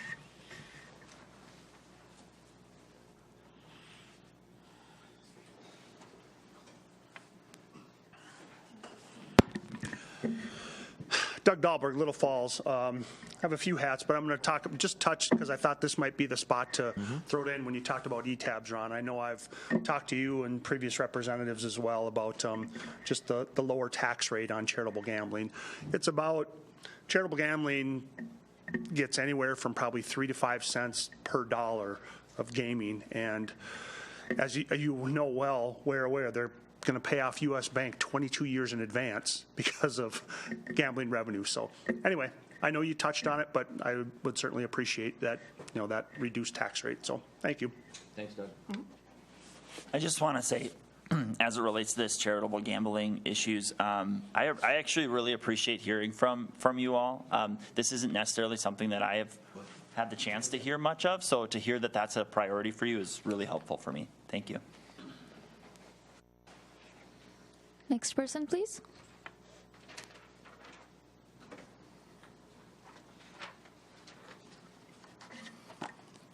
Doug Dahlberg, Little Falls. I have a few hats, but I'm going to touch because I thought this might be the spot to throw it in when you talked about ETABs, Ron. I know I've talked to you and previous representatives as well about just the lower tax rate on charitable gambling. It's about charitable gambling gets anywhere from probably 3 to 5 cents per dollar of gaming, and as you know well, where they're going to pay off U.S. Bank 22 years in advance because of gambling revenue. So anyway, I know you touched on it, but I would certainly appreciate that, that reduced tax rate. So thank you. Thanks, Doug. I just want to say, as it relates to this charitable gambling issues, I actually really appreciate hearing from you all. This isn't necessarily something that I have had the chance to hear much of, so to hear that that's a priority for you is really helpful for me. Thank you. Next person, please.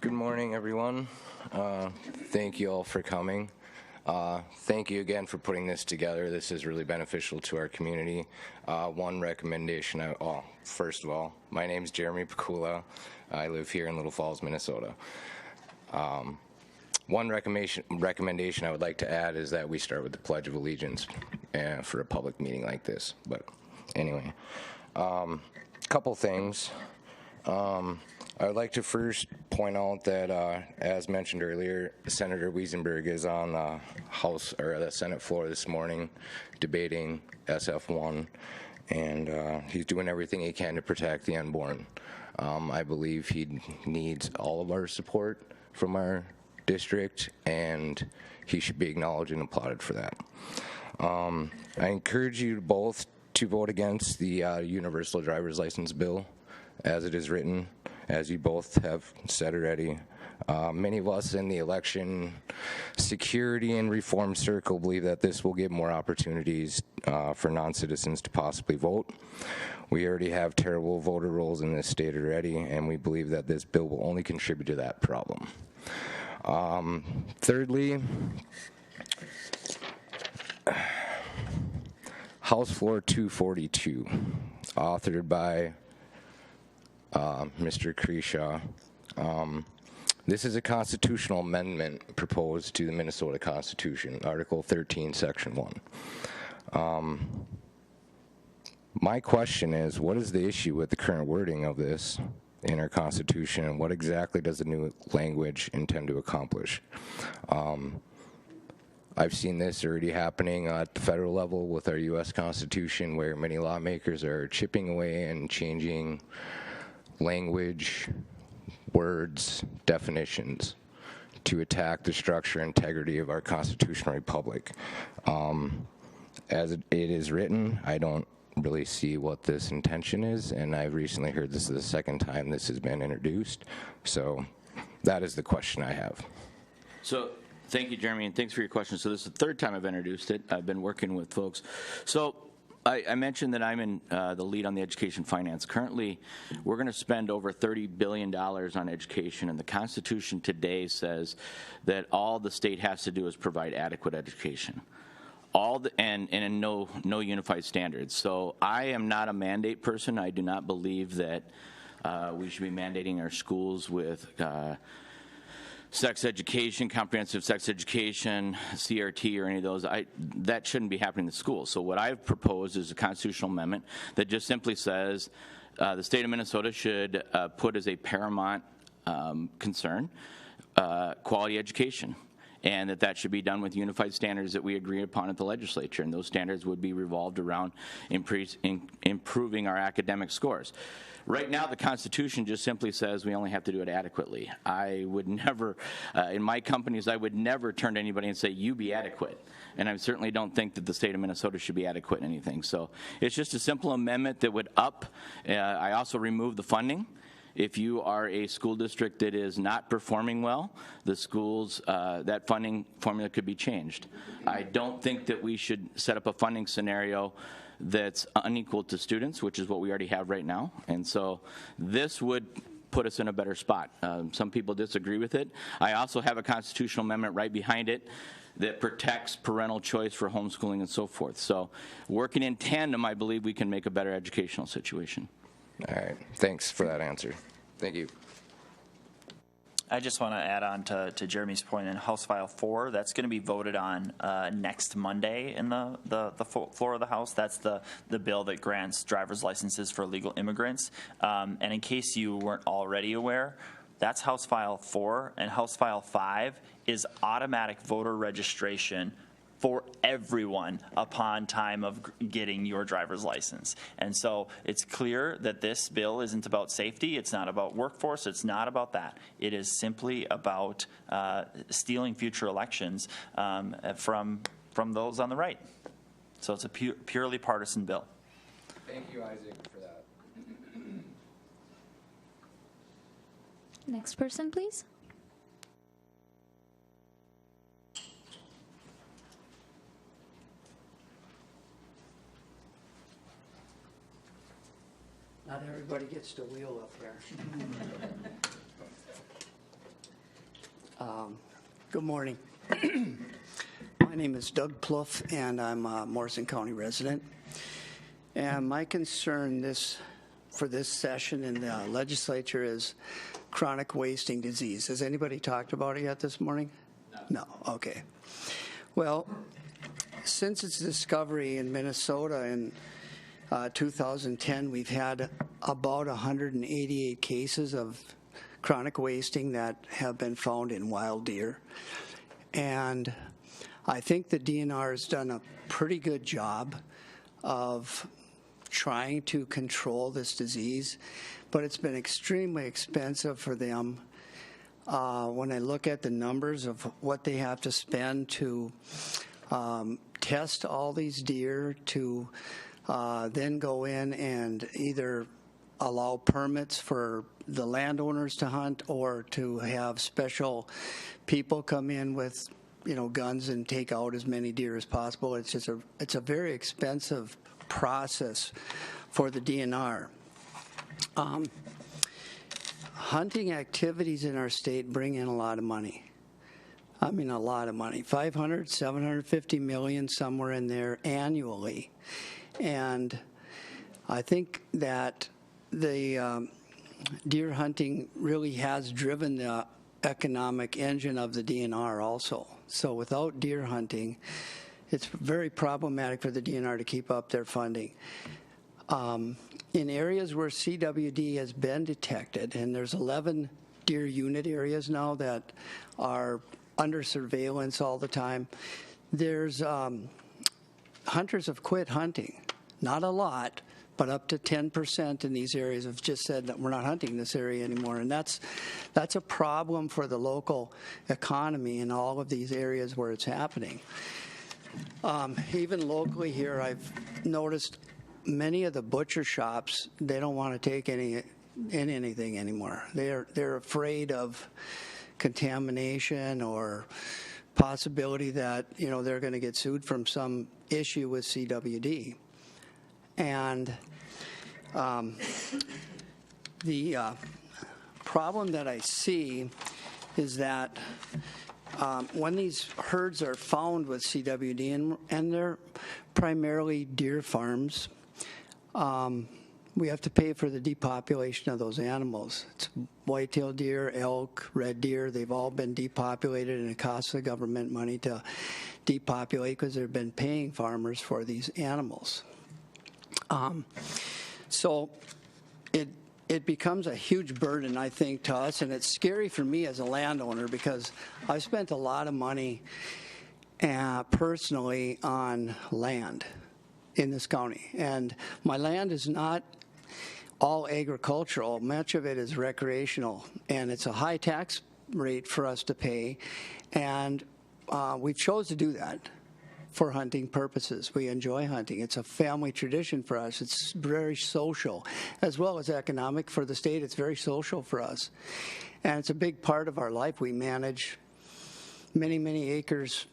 Good morning, everyone. Thank you all for coming. Thank you again for putting this together. This is really beneficial to our community. One recommendation, first of all, my name is Jeremy Pakula. I live here in Little Falls, Minnesota. One recommendation I would like to add is that we start with the Pledge of Allegiance for a public meeting like this. But anyway, couple things. I would like to first point out that, as mentioned earlier, Senator Wiesenberg is on the House or the Senate floor this morning debating SF1, and he's doing everything he can to protect the unborn. I believe he needs all of our support from our district, and he should be acknowledged and applauded for that. I encourage you both to vote against the universal driver's license bill as it is written, as you both have said already. Many of us in the election security and reform circle believe that this will give more opportunities for non-citizens to possibly vote. We already have terrible voter rolls in this state already, and we believe that this bill will only contribute to that problem. Thirdly, House Floor 242, authored by Mr. Kresha. This is a constitutional amendment proposed to the Minnesota Constitution, Article 13, Section 1. My question is, what is the issue with the current wording of this in our Constitution, and what exactly does the new language intend to accomplish? I've seen this already happening at the federal level with our U.S. Constitution, where many lawmakers are chipping away and changing language, words, definitions to attack the structure and integrity of our constitutional republic. As it is written, I don't really see what this intention is, and I've recently heard this is the second time this has been introduced. So that is the question I have. So thank you, Jeremy, and thanks for your question. So this is the third time I've introduced it. I've been working with folks. So I mentioned that I'm in the lead on the education finance. Currently, we're going to spend over $30 billion on education, and the Constitution today says that all the state has to do is provide adequate education. And no unified standards. So I am not a mandate person. I do not believe that we should be mandating our schools with sex education, comprehensive sex education, CRT, or any of those. That shouldn't be happening in schools. So what I've proposed is a constitutional amendment that just simply says the state of Minnesota should put as a paramount concern quality education, and that should be done with unified standards that we agree upon at the legislature, and those standards would be revolved around improving our academic scores. Right now, the Constitution just simply says we only have to do it adequately. I would never, in my companies, I would never turn to anybody and say, you be adequate. And I certainly don't think that the state of Minnesota should be adequate in anything. So it's just a simple amendment that would I also remove the funding. If you are a school district that is not performing well, the schools, that funding formula could be changed. I don't think that we should set up a funding scenario that's unequal to students, which is what we already have right now. And so this would put us in a better spot. Some people disagree with it. I also have a constitutional amendment right behind it that protects parental choice for homeschooling and so forth. So working in tandem, I believe we can make a better educational situation. All right. Thanks for that answer. Thank you. I just want to add on to Jeremy's point in House File 4. That's going to be voted on next Monday in the floor of the House. That's the bill that grants driver's licenses for illegal immigrants. And in case you weren't already aware, that's House File 4, and House File 5 is automatic voter registration for everyone upon time of getting your driver's license. And so it's clear that this bill isn't about safety. It's not about workforce. It's not about that. It is simply about stealing future elections from those on the right. So it's a purely partisan bill. Thank you, Isaac, for that. Next person, please. Not everybody gets to wheel up here. Good morning. My name is Doug Plouffe, and I'm a Morrison County resident. And my concern for this session in the legislature is chronic wasting disease. Has anybody talked about it yet this morning? No. Okay. Well, since its discovery in Minnesota in 2010, we've had about 188 cases of chronic wasting that have been found in wild deer. And I think the DNR has done a pretty good job of trying to control this disease, but it's been extremely expensive for them. When I look at the numbers of what they have to spend to test all these deer, to then go in and either allow permits for the landowners to hunt or to have special people come in with, guns and take out as many deer as possible. It's a very expensive process for the DNR. Hunting activities in our state bring in a lot of money. I mean, a lot of money, 500, 750 million, somewhere in there annually. And I think that the deer hunting really has driven the economic engine of the DNR also. So without deer hunting, it's very problematic for the DNR to keep up their funding. In areas where CWD has been detected, and there's 11 deer unit areas now that are under surveillance all the time, there's hunters have quit hunting. Not a lot, but up to 10% in these areas have just said that we're not hunting this area anymore. And that's a problem for the local economy in all of these areas where it's happening. Even locally here, I've noticed many of the butcher shops, they don't want to take anything anymore. They're afraid of contamination or possibility that they're going to get sued from some issue with CWD. And the problem that I see is that when these herds are found with CWD, and they're primarily deer farms, we have to pay for the depopulation of those animals. It's white-tailed deer, elk, red deer. They've all been depopulated, and it costs the government money to depopulate because they've been paying farmers for these animals. So it becomes a huge burden, I think, to us, and it's scary for me as a landowner because I've spent a lot of money personally on land in this county, and my land is not all agricultural. Much of it is recreational, and it's a high tax rate for us to pay, and we chose to do that for hunting purposes. We enjoy hunting. It's a family tradition for us. It's very social, as well as economic for the state. It's very social for us, and it's a big part of our life. We manage many, many acres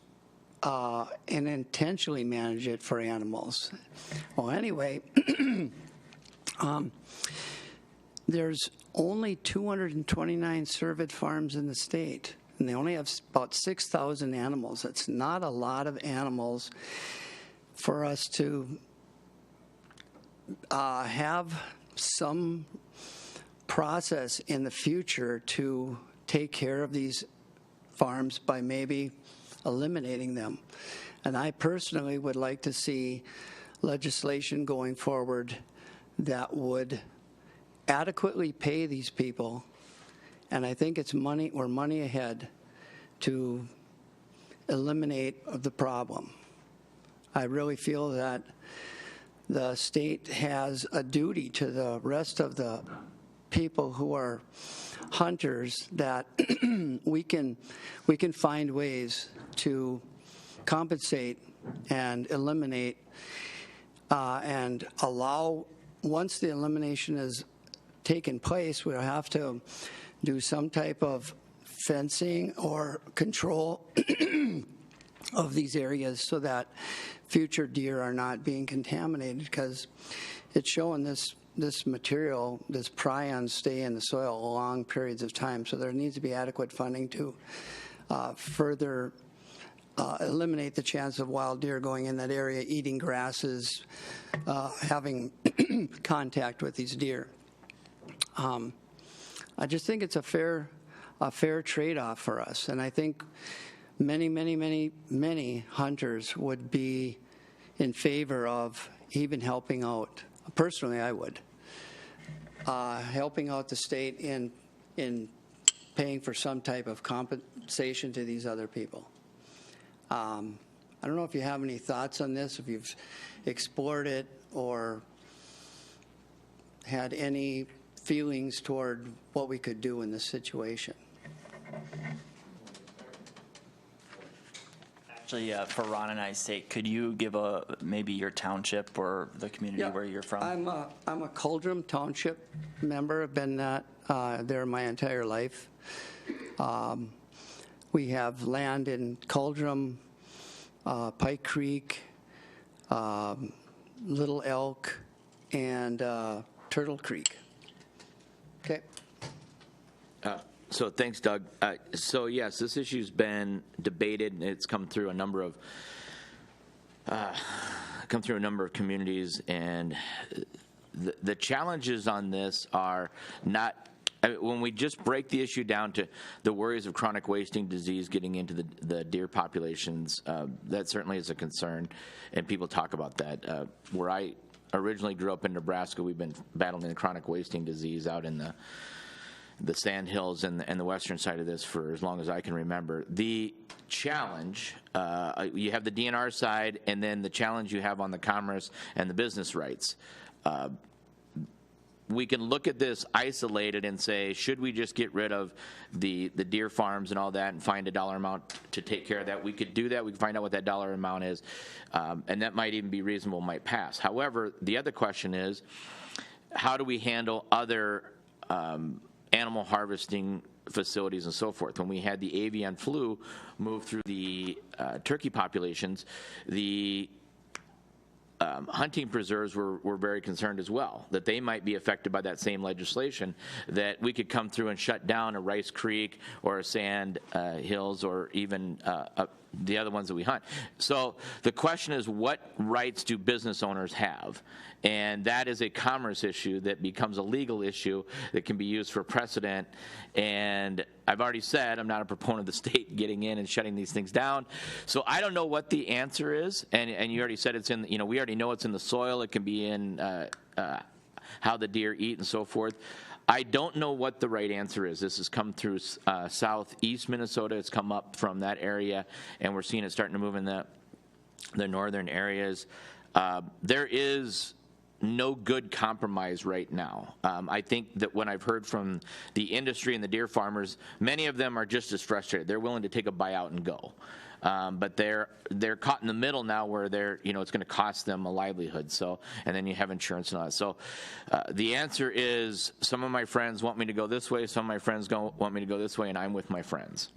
and intentionally manage it for animals. Well, anyway, there's only 229 cervid farms in the state, and they only have about 6,000 animals. That's not a lot of animals for us to have some process in the future to take care of these farms by maybe eliminating them. And I personally would like to see legislation going forward that would adequately pay these people, and I think it's money or money ahead to eliminate the problem. I really feel that the state has a duty to the rest of the people who are hunters that we can find ways to compensate and eliminate and allow. Once the elimination has taken place, we'll have to do some type of fencing or control of these areas so that future deer are not being contaminated, because it's showing this material, this prions, stay in the soil long periods of time. So there needs to be adequate funding to further eliminate the chance of wild deer going in that area, eating grasses, having contact with these deer. I just think it's a fair trade-off for us, and I think many hunters would be in favor of even helping out. Personally, I would. Helping out the state in paying for some type of compensation to these other people. I don't know if you have any thoughts on this, if you've explored it or had any feelings toward what we could do in this situation. Actually, for Ron and I's sake, could you give maybe your township or the community where you're from? I'm a Coldrum Township member. I've been there my entire life. We have land in Coldrum, Pike Creek, Little Elk, and Turtle Creek. Okay. So thanks, Doug. So yes, this issue's been debated, and it's come through a number of communities, and the challenges on this are not. When we just break the issue down to the worries of chronic wasting disease getting into the deer populations, that certainly is a concern, and people talk about that. Where I originally grew up in Nebraska, we've been battling the chronic wasting disease out in Sand Hills and the western side of this for as long as I can remember. The challenge, you have the DNR side, and then the challenge you have on the commerce and the business rights. We can look at this isolated and say, should we just get rid of the deer farms and all that and find a dollar amount to take care of that? We could do that. We can find out what that dollar amount is, and that might even be reasonable, might pass. However, the other question is, how do we handle other animal harvesting facilities and so forth? When we had the avian flu move through the turkey populations, the hunting preserves were very concerned as well, that they might be affected by that same legislation, that we could come through and shut down a Rice Creek or a Sand Hills or even the other ones that we hunt. So the question is, what rights do business owners have? And that is a commerce issue that becomes a legal issue that can be used for precedent. And I've already said I'm not a proponent of the state getting in and shutting these things down. So I don't know what the answer is. And you already said it's in, we already know it's in the soil. It can be in how the deer eat and so forth. I don't know what the right answer is. This has come through southeast Minnesota. It's come up from that area, and we're seeing it starting to move in the northern areas. There is no good compromise right now. I think that when I've heard from the industry and the deer farmers, many of them are just as frustrated. They're willing to take a buyout and go. But they're caught in the middle now where it's going to cost them a livelihood. So, and then you have insurance and all that. So the answer is, some of my friends want me to go this way, some of my friends want me to go this way, and I'm with my friends.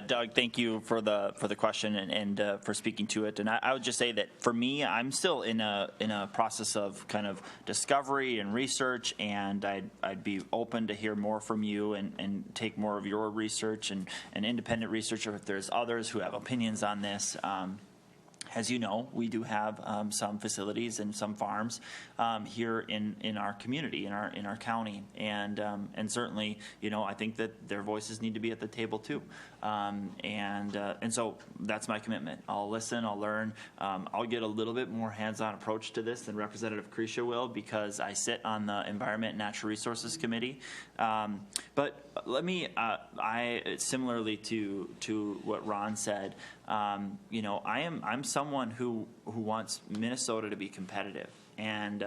Doug, thank you for the question and for speaking to it. And I would just say that for me, I'm still in a process of kind of discovery and research, and I'd be open to hear more from you and take more of your research and independent research, or if there's others who have opinions on this. As you know, we do have some facilities and some farms here in our community, in our county, and certainly, I think that their voices need to be at the table too, and so that's my commitment. I'll listen, I'll learn, I'll get a little bit more hands-on approach to this than Representative Kresha will, because I sit on the Environment and Natural Resources Committee. But let me, similarly to what Ron said, I'm someone who wants Minnesota to be competitive, and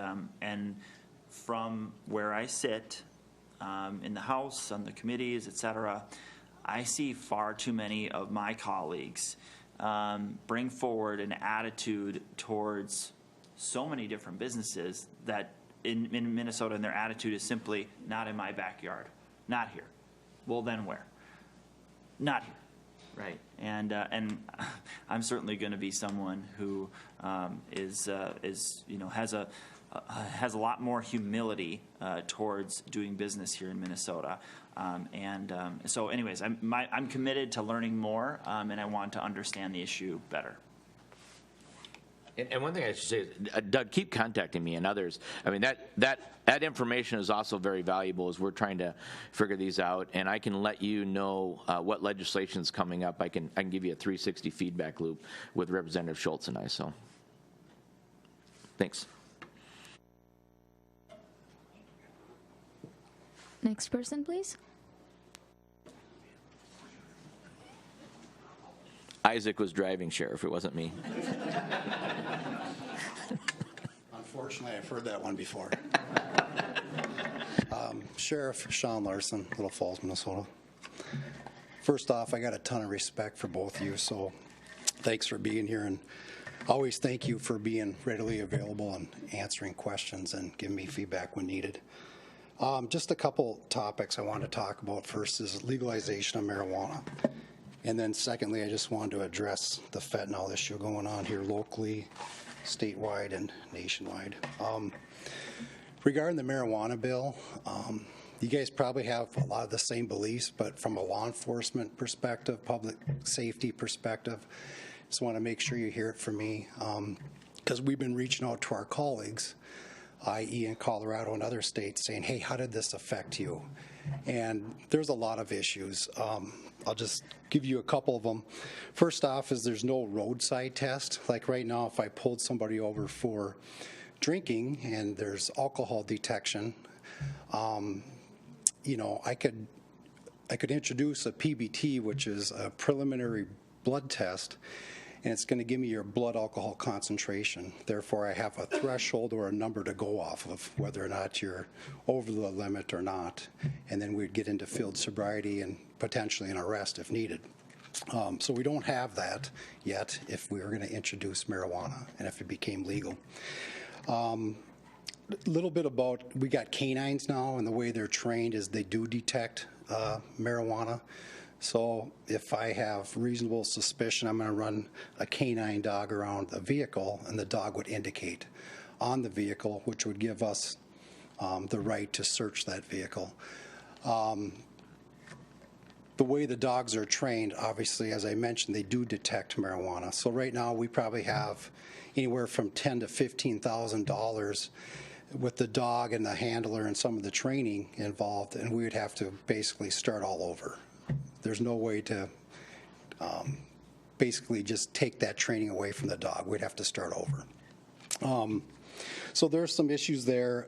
from where I sit in the House, on the committees, etc., I see far too many of my colleagues bring forward an attitude towards so many different businesses that in Minnesota, and their attitude is simply, not in my backyard, not here. Well, then where? Not here. Right, and I'm certainly going to be someone who has a lot more humility towards doing business here in Minnesota, so anyways, I'm committed to learning more, and I want to understand the issue better. And one thing I should say is, Doug, keep contacting me and others. I mean, that information is also very valuable as we're trying to figure these out. And I can let you know what legislation is coming up. I can give you a 360 feedback loop with Representative Schultz and I. So, thanks. Next person, please. Isaac was driving, Sheriff. It wasn't me. Unfortunately, I've heard that one before. Sheriff Sean Larson, Little Falls, Minnesota. First off, I got a ton of respect for both of you, so thanks for being here, and always thank you for being readily available and answering questions and giving me feedback when needed. Just a couple topics I want to talk about. First is legalization of marijuana. And then secondly, I just wanted to address the fentanyl issue going on here locally, statewide, and nationwide. Regarding the marijuana bill, you guys probably have a lot of the same beliefs, but from a law enforcement perspective, public safety perspective, just want to make sure you hear it from me, because we've been reaching out to our colleagues, i.e. in Colorado and other states, saying, hey, how did this affect you? And there's a lot of issues. I'll just give you a couple of them. First off is there's no roadside test. Like right now, if I pulled somebody over for drinking and there's alcohol detection, I could introduce a PBT, which is a preliminary blood test, and it's going to give me your blood alcohol concentration. Therefore, I have a threshold or a number to go off of, whether or not you're over the limit or not. And then we'd get into field sobriety and potentially an arrest if needed. So we don't have that yet if we were going to introduce marijuana and if it became legal. A little bit about, we got canines now, and the way they're trained is they do detect marijuana. So if I have reasonable suspicion, I'm going to run a canine dog around the vehicle, and the dog would indicate on the vehicle, which would give us the right to search that vehicle. The way the dogs are trained, obviously, as I mentioned, they do detect marijuana. So right now we probably have anywhere from $10,000 to $15,000 with the dog and the handler and some of the training involved, and we would have to basically start all over. There's no way to basically just take that training away from the dog. We'd have to start over. So there's some issues there.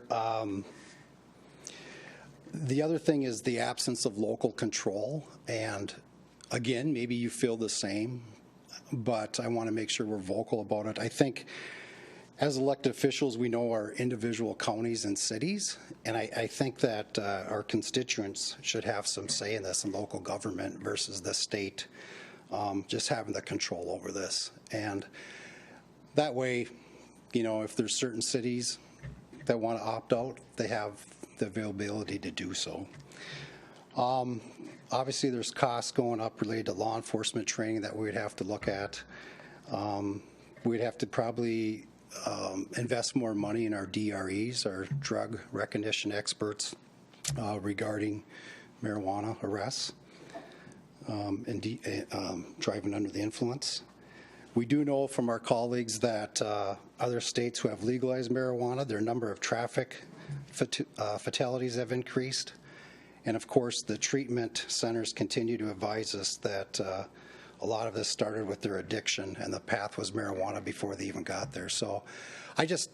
The other thing is the absence of local control. And again, maybe you feel the same, but I want to make sure we're vocal about it. I think as elected officials, we know our individual counties and cities, and I think that our constituents should have some say in this in local government versus the state just having the control over this. And that way, if there's certain cities that want to opt out, they have the availability to do so. Obviously, there's costs going up related to law enforcement training that we'd have to look at. We'd have to probably invest more money in our DREs, our drug recognition experts, regarding marijuana arrests and driving under the influence. We do know from our colleagues that other states who have legalized marijuana, their number of traffic fatalities have increased. And of course, the treatment centers continue to advise us that a lot of this started with their addiction, and the path was marijuana before they even got there. So I just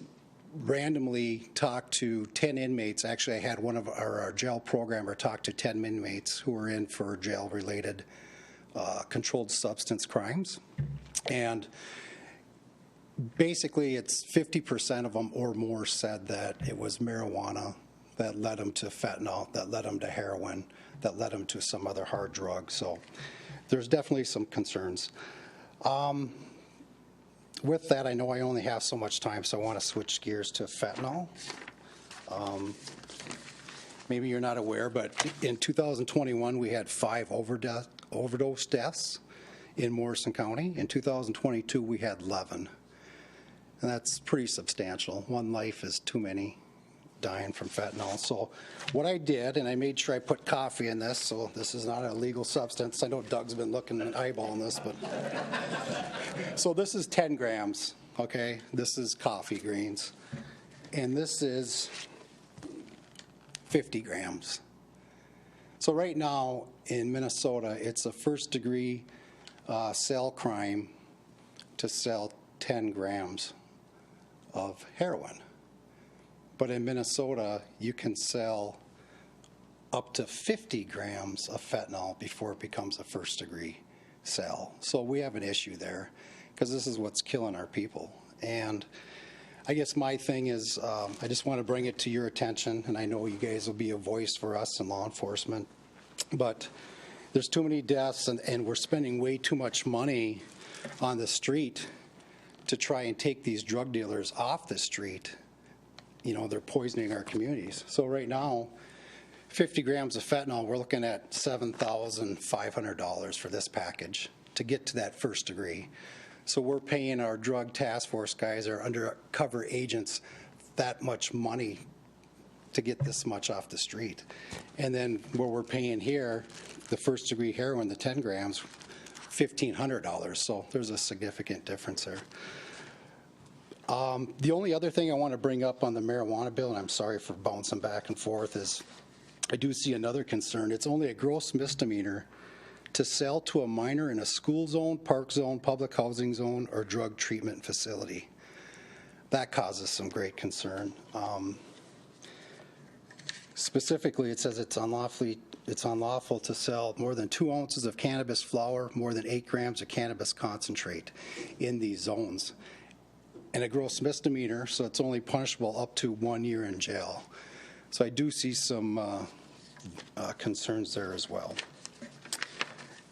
randomly talked to 10 inmates. Actually, I had one of our jail programmer talk to 10 inmates who were in for jail-related controlled substance crimes. And basically, it's 50% of them or more said that it was marijuana that led them to fentanyl, that led them to heroin, that led them to some other hard drug. So there's definitely some concerns. With that, I know I only have so much time, so I want to switch gears to fentanyl. Maybe you're not aware, but in 2021, we had 5 overdose deaths in Morrison County. In 2022, we had 11. And that's pretty substantial. One life is too many dying from fentanyl. So what I did, and I made sure I put coffee in this, so this is not a legal substance. I know Doug's been looking and eyeballing this, but so this is 10 grams, okay? This is coffee greens. And this is 50 grams. So right now in Minnesota, it's a first-degree sale crime to sell 10 grams of heroin. But in Minnesota, you can sell up to 50 grams of fentanyl before it becomes a first-degree sale. So we have an issue there because this is what's killing our people. And I guess my thing is I just want to bring it to your attention, and I know you guys will be a voice for us in law enforcement, but there's too many deaths, and we're spending way too much money on the street to try and take these drug dealers off the street. They're poisoning our communities. So right now, 50 grams of fentanyl, we're looking at $7,500 for this package to get to that first degree. So we're paying our drug task force guys, our undercover agents, that much money to get this much off the street. And then what we're paying here, the first degree heroin, the 10 grams, $1,500. So there's a significant difference there. The only other thing I want to bring up on the marijuana bill, and I'm sorry for bouncing back and forth, is I do see another concern. It's only a gross misdemeanor to sell to a minor in a school zone, park zone, public housing zone, or drug treatment facility. that causes some great concern. Specifically, it says it's unlawful to sell more than 2 ounces of cannabis flower, more than 8 grams of cannabis concentrate in these zones. And a gross misdemeanor, so it's only punishable up to 1 year in jail. So I do see some concerns there as well.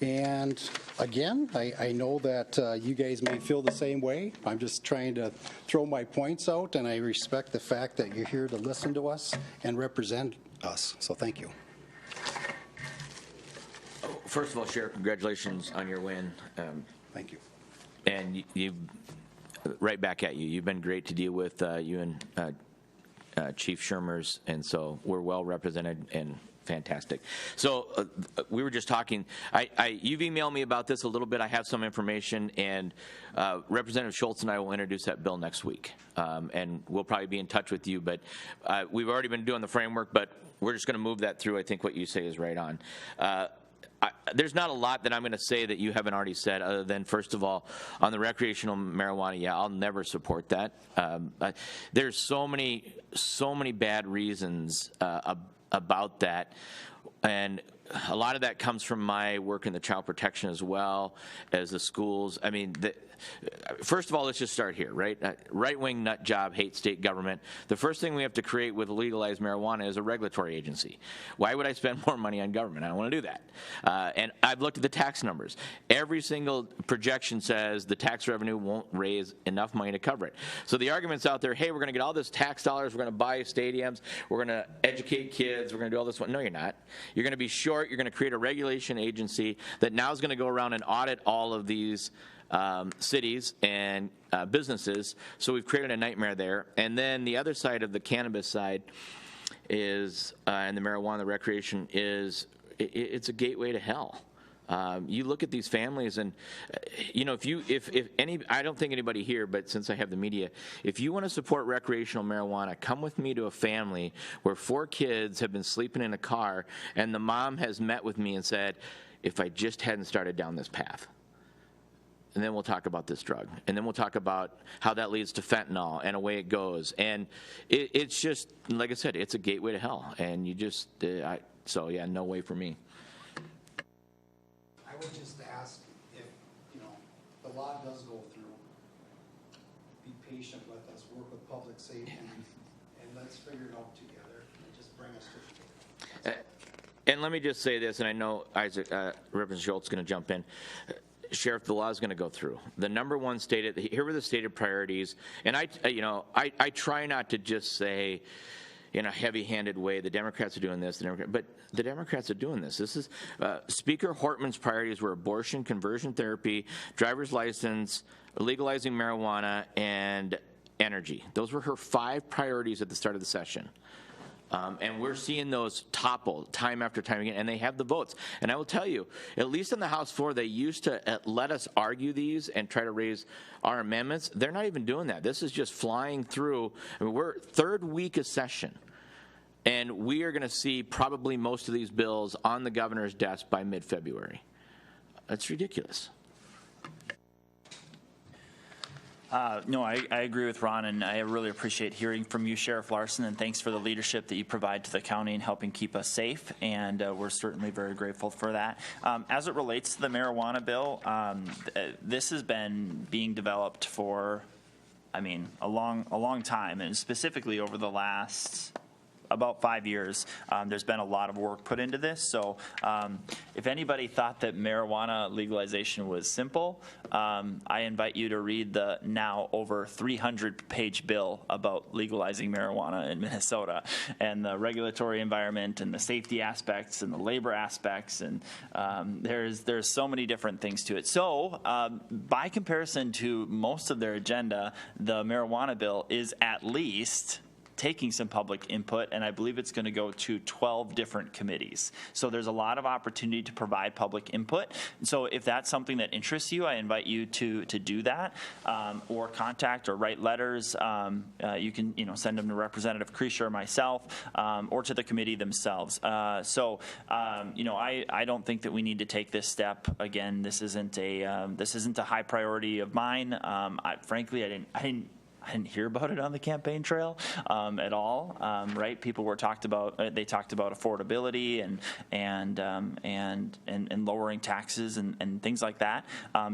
And again, I know that you guys may feel the same way. I'm just trying to throw my points out, and I respect the fact that you're here to listen to us and represent us. So thank you. First of all, Sheriff, congratulations on your win. Thank you. And you, right back at you. You've been great to deal with, you and Chief Shermers, and so we're well represented and fantastic. So we were just talking. You've emailed me about this a little bit. I have some information, and Representative Schultz and I will introduce that bill next week, and we'll probably be in touch with you. But we've already been doing the framework, but we're just going to move that through. I think what you say is right on. There's not a lot that I'm going to say that you haven't already said, other than, first of all, on the recreational marijuana, yeah, I'll never support that. There's so many bad reasons about that, and a lot of that comes from my work in the child protection as well as the schools. I mean, first of all, let's just start here, right? Right-wing nut job, hate state government. The first thing we have to create with legalized marijuana is a regulatory agency. Why would I spend more money on government? I don't want to do that. And I've looked at the tax numbers. Every single projection says the tax revenue won't raise enough money to cover it. So the argument's out there, hey, we're going to get all this tax dollars, we're going to buy stadiums, we're going to educate kids, we're going to do all this. No, you're not. You're going to be short. You're going to create a regulation agency that now is going to go around and audit all of these cities and businesses. So we've created a nightmare there. And then the other side of the cannabis side is, and the marijuana, the recreation, it's a gateway to hell. You look at these families, and you know, if any, I don't think anybody here, but since I have the media, if you want to support recreational marijuana, come with me to a family where 4 kids have been sleeping in a car, and the mom has met with me and said, if I just hadn't started down this path. And then we'll talk about this drug. And then we'll talk about how that leads to fentanyl and away it goes. And it's just, like I said, it's a gateway to hell. And you just, so yeah, no way for me. I would just ask if, the law does go through, be patient with us, work with public safety, and let's figure it out together and just bring us to the table. And let me just say this, and I know Isaac, Representative Schultz is going to jump in. Sheriff, the law is going to go through. The number one stated, here were the stated priorities, and I try not to just say, in a heavy-handed way, the Democrats are doing this, but the Democrats are doing this. This is Speaker Hortman's priorities were abortion, conversion therapy, driver's license, legalizing marijuana, and energy. Those were her 5 priorities at the start of the session. And we're seeing those topple time after time again, and they have the votes. And I will tell you, at least on the House floor, they used to let us argue these and try to raise our amendments. They're not even doing that. This is just flying through. I mean, we're 3rd week of session, and we are going to see probably most of these bills on the governor's desk by mid-February. That's ridiculous. No, I agree with Ron, and I really appreciate hearing from you, Sheriff Larson, and thanks for the leadership that you provide to the county in helping keep us safe, and we're certainly very grateful for that. As it relates to the marijuana bill, this has been being developed for, a long time, and specifically over the last about 5 years. There's been a lot of work put into this. So if anybody thought that marijuana legalization was simple, I invite you to read the now over 300-page bill about legalizing marijuana in Minnesota, and the regulatory environment and the safety aspects and the labor aspects, and there's so many different things to it. So by comparison to most of their agenda, the marijuana bill is at least taking some public input, and I believe it's going to go to 12 different committees. So there's a lot of opportunity to provide public input. So if that's something that interests you, I invite you to do that, or contact or write letters. You can send them to Representative Kresha or myself, or to the committee themselves. I don't think that we need to take this step. Again, this isn't a high priority of mine. Frankly, I I didn't hear about it on the campaign trail at all, right? People were talked about. They talked about affordability and lowering taxes and things like that.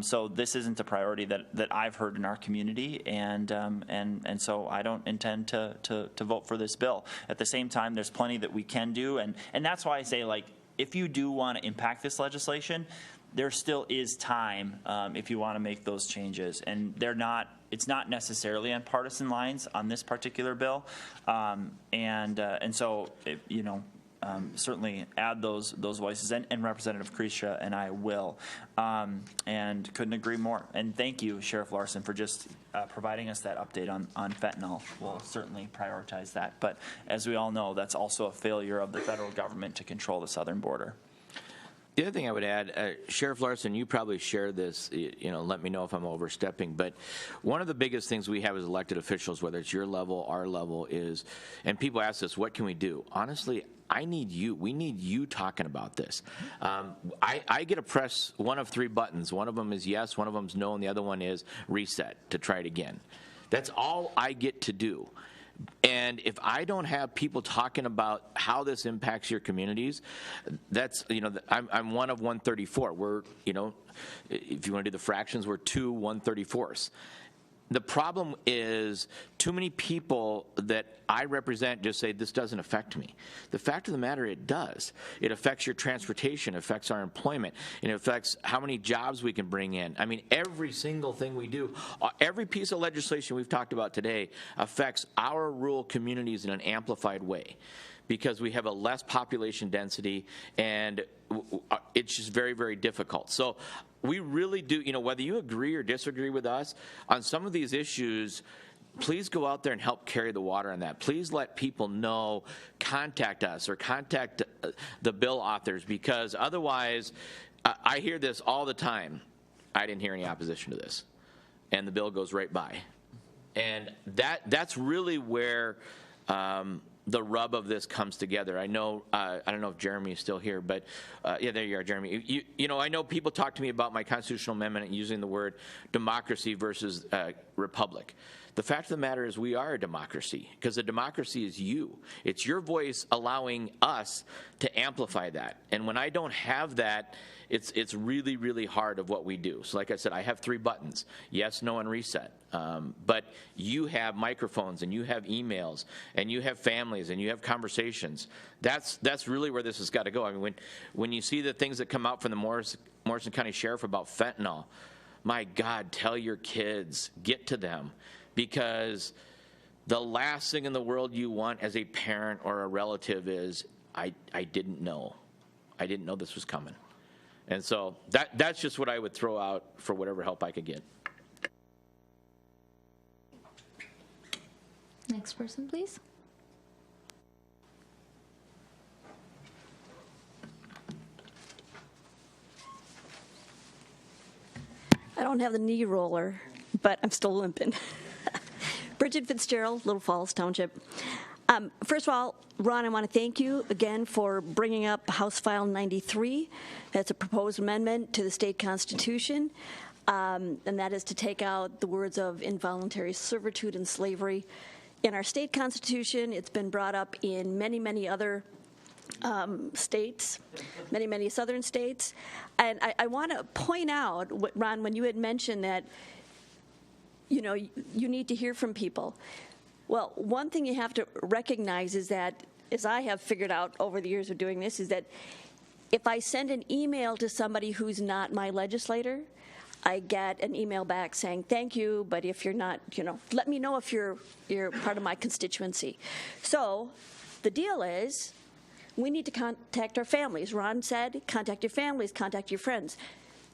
So this isn't a priority that I've heard in our community, and so I don't intend to vote for this bill. At the same time, there's plenty that we can do, and that's why I say, like, if you do want to impact this legislation, there still is time if you want to make those changes, and it's not necessarily on partisan lines on this particular bill, and so certainly add those voices, and Representative Kresha and I will, and couldn't agree more. And thank you, Sheriff Larson, for just providing us that update on fentanyl. We'll certainly prioritize that, but as we all know, that's also a failure of the federal government to control the southern border. The other thing I would add, Sheriff Larson, you probably share this, let me know if I'm overstepping, but one of the biggest things we have as elected officials, whether it's your level, our level, is, and people ask us, what can we do? Honestly, I need you. We need you talking about this. I get to press one of 3 buttons. One of them is yes, one of them is no, and the other one is reset to try it again. That's all I get to do. And if I don't have people talking about how this impacts your communities, that's, I'm one of 134. We're, if you want to do the fractions, we're 2 134ths. The problem is too many people that I represent just say, this doesn't affect me. The fact of the matter, it does. It affects your transportation, it affects our employment, and it affects how many jobs we can bring in. I mean, every single thing we do, every piece of legislation we've talked about today affects our rural communities in an amplified way, because we have a less population density, and it's just very, very difficult. So we really do, whether you agree or disagree with us on some of these issues, please go out there and help carry the water on that. Please let people know, contact us or contact the bill authors, because otherwise, I hear this all the time. I didn't hear any opposition to this, and the bill goes right by. And that's really where the rub of this comes together. I know, I don't know if Jeremy is still here, but yeah, there you are, Jeremy. I know people talk to me about my constitutional amendment using the word democracy versus republic. The fact of the matter is we are a democracy, because a democracy is you. It's your voice allowing us to amplify that. And when I don't have that, it's really, really hard of what we do. So like I said, I have 3 buttons, yes, no, and reset. But you have microphones, and you have emails, and you have families, and you have conversations. That's really where this has got to go. I mean, when you see the things that come out from the Morrison County Sheriff about fentanyl, my God, tell your kids, get to them. Because the last thing in the world you want as a parent or a relative is, I didn't know. I didn't know this was coming. And so that's just what I would throw out for whatever help I could get. Next person, please. I don't have the knee roller, but I'm still limping. Bridget Fitzgerald, Little Falls Township. First of all, Ron, I want to thank you again for bringing up House File 93. That's a proposed amendment to the state constitution, and that is to take out the words of involuntary servitude and slavery. In our state constitution, it's been brought up in many, many other states, many, many southern states. And I want to point out, Ron, when you had mentioned that, you need to hear from people. Well, one thing you have to recognize is that, as I have figured out over the years of doing this, is that if I send an email to somebody who's not my legislator, I get an email back saying, thank you, but if you're not, let me know if you're part of my constituency. So the deal is, we need to contact our families. Ron said, contact your families, contact your friends.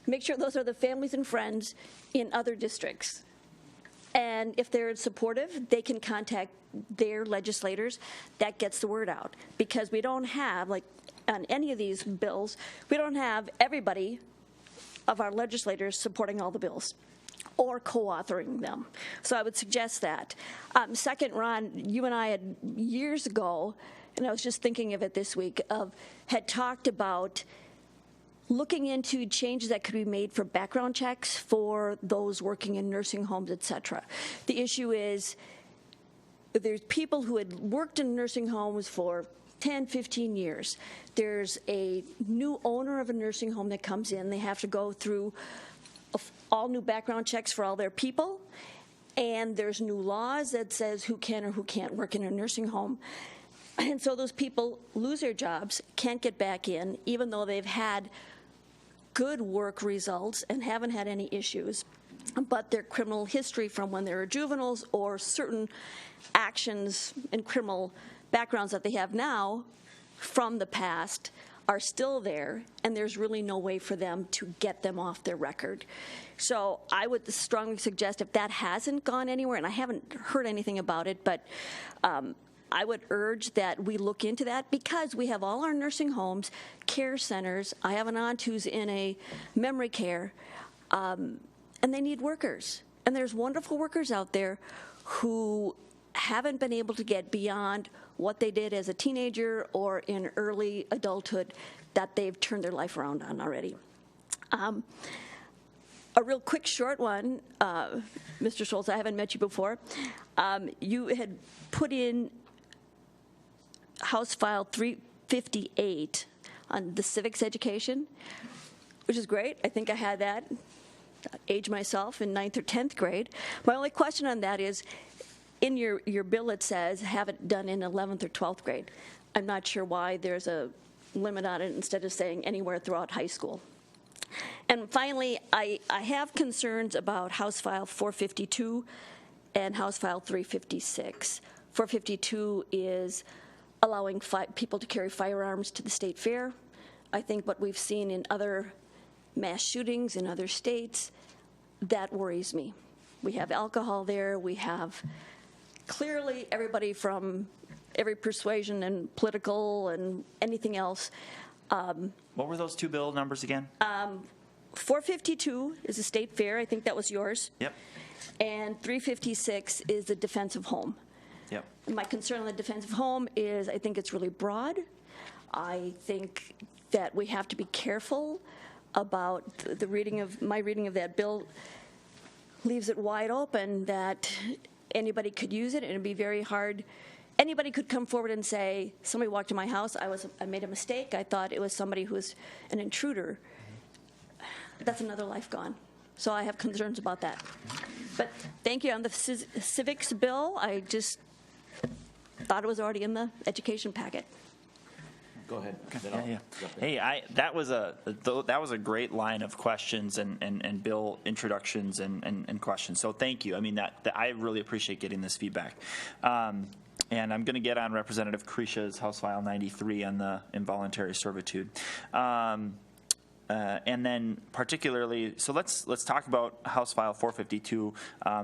Make sure those are the families and friends in other districts. And if they're supportive, they can contact their legislators. That gets the word out. Because we don't have, like on any of these bills, we don't have everybody of our legislators supporting all the bills or co-authoring them. So I would suggest that. Second, Ron, you and I had years ago, and I was just thinking of it this week, had talked about looking into changes that could be made for background checks for those working in nursing homes, et cetera. The issue is there's people who had worked in nursing homes for 10, 15 years. There's a new owner of a nursing home that comes in. They have to go through all new background checks for all their people. And there's new laws that says who can or who can't work in a nursing home. And so those people lose their jobs, can't get back in, even though they've had good work results and haven't had any issues. But their criminal history from when they were juveniles or certain actions and criminal backgrounds that they have now from the past are still there, and there's really no way for them to get them off their record. So I would strongly suggest, if that hasn't gone anywhere, and I haven't heard anything about it, but I would urge that we look into that, because we have all our nursing homes, care centers. I have an aunt who's in a memory care, and they need workers. And there's wonderful workers out there who haven't been able to get beyond what they did as a teenager or in early adulthood that they've turned their life around on already. A real quick short one, Mr. Schultz, I haven't met you before. You had put in House File 358 on the civics education, which is great. I think I had that, age myself, in 9th or 10th grade. My only question on that is, in your bill it says have it done in 11th or 12th grade. I'm not sure why there's a limit on it instead of saying anywhere throughout high school. And finally, I have concerns about House File 452 and House File 356. 452 is allowing people to carry firearms to the state fair. I think what we've seen in other mass shootings in other states, that worries me. We have alcohol there. We have clearly everybody from every persuasion and political and anything else. What were those two bill numbers again? 452 is a state fair. I think that was yours. Yep. And 356 is the defensive home. Yep. My concern on the defensive home is I think it's really broad. I think that we have to be careful about the reading of my reading of that bill leaves it wide open that anybody could use it, and it'd be very hard. Anybody could come forward and say, somebody walked in my house, I made a mistake, I thought it was somebody who was an intruder. That's another life gone. So I have concerns about that. But thank you. On the civics bill, I just thought it was already in the education packet. Go ahead. Yeah. Hey, that was a great line of questions and bill introductions and questions. So thank you. I mean, that I really appreciate getting this feedback. And I'm going to get on Representative Kresha's House File 93 on the involuntary servitude. And then particularly, so let's talk about House File 452.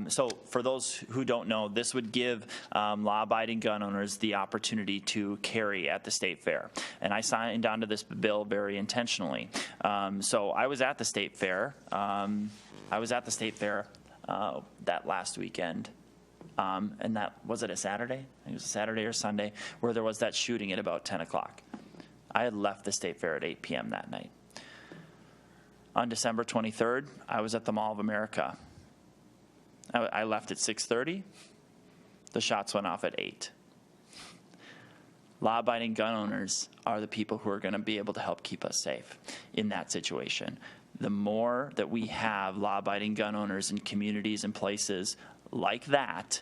So for those who don't know, this would give law-abiding gun owners the opportunity to carry at the state fair. And I signed onto this bill very intentionally. So I was at the state fair. That last weekend. And that, was it a Saturday? I think it was a Saturday or Sunday, where there was that shooting at about 10 o'clock. I had left the state fair at 8 p.m. that night. On December 23rd, I was at the Mall of America. I left at 6:30. The shots went off at 8. Law-abiding gun owners are the people who are going to be able to help keep us safe in that situation. The more that we have law-abiding gun owners in communities and places like that,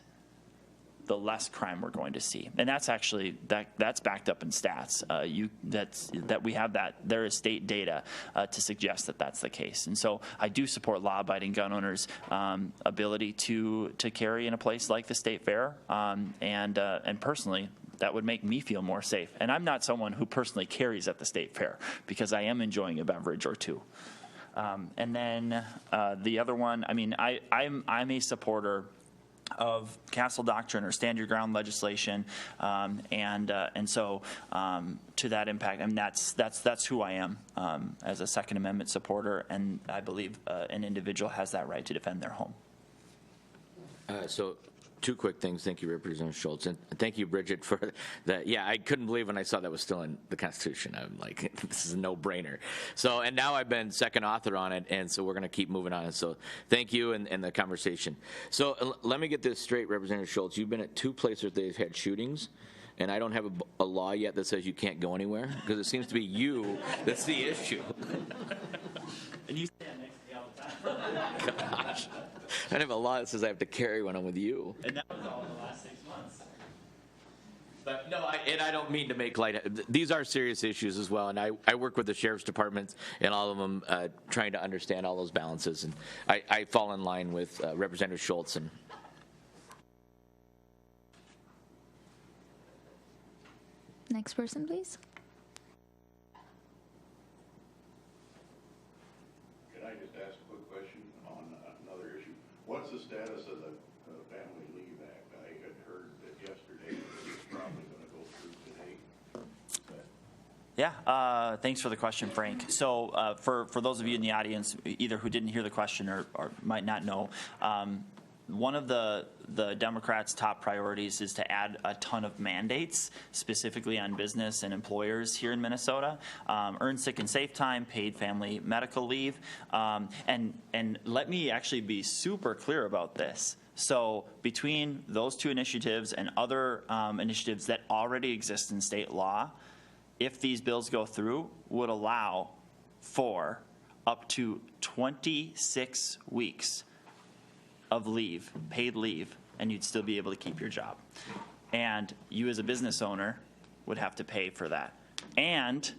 the less crime we're going to see. And that's actually, that's backed up in stats. That we have that, there is state data to suggest that that's the case. And so I do support law-abiding gun owners' ability to carry in a place like the state fair. And personally, that would make me feel more safe. And I'm not someone who personally carries at the state fair because I am enjoying a beverage or two. And then the other one, I mean, I'm a supporter of castle doctrine or stand your ground legislation, and so to that impact, I mean that's who I am as a Second Amendment supporter, and I believe an individual has that right to defend their home. So Two quick things. Thank you, Representative Schultz, and thank you, Bridget, for that. Yeah, I couldn't believe when I saw that was still in the Constitution. I'm like, this is a no-brainer. So, and now I've been second author on it, and so we're going to keep moving on. So, thank you and the conversation. So, let me get this straight, Representative Schultz. You've been at 2 places that they've had shootings, and I don't have a law yet that says you can't go anywhere, because it seems to be you that's the issue. And you stand next to me all the time. Gosh. I don't have a law that says I have to carry when I'm with you. And that was all in the last 6 months. But no, I don't mean to make light. These are serious issues as well, and I work with the sheriff's departments and all of them trying to understand all those balances. And I fall in line with Representative Schultz. And Next person, please. Can I just ask a quick question on another issue? What's the status of the Family Leave Act? I had heard that yesterday that it's probably going to go through today. Yeah, thanks for the question, Frank. So for those of you in the audience, either who didn't hear the question or might not know, one of the Democrats' top priorities is to add a ton of mandates, specifically on business and employers here in Minnesota. Earned sick and safe time, paid family medical leave. And let me actually be super clear about this. So between those 2 initiatives and other initiatives that already exist in state law, if these bills go through, would allow for up to 26 weeks of leave, paid leave, and you'd still be able to keep your job. And you as a business owner would have to pay for that. And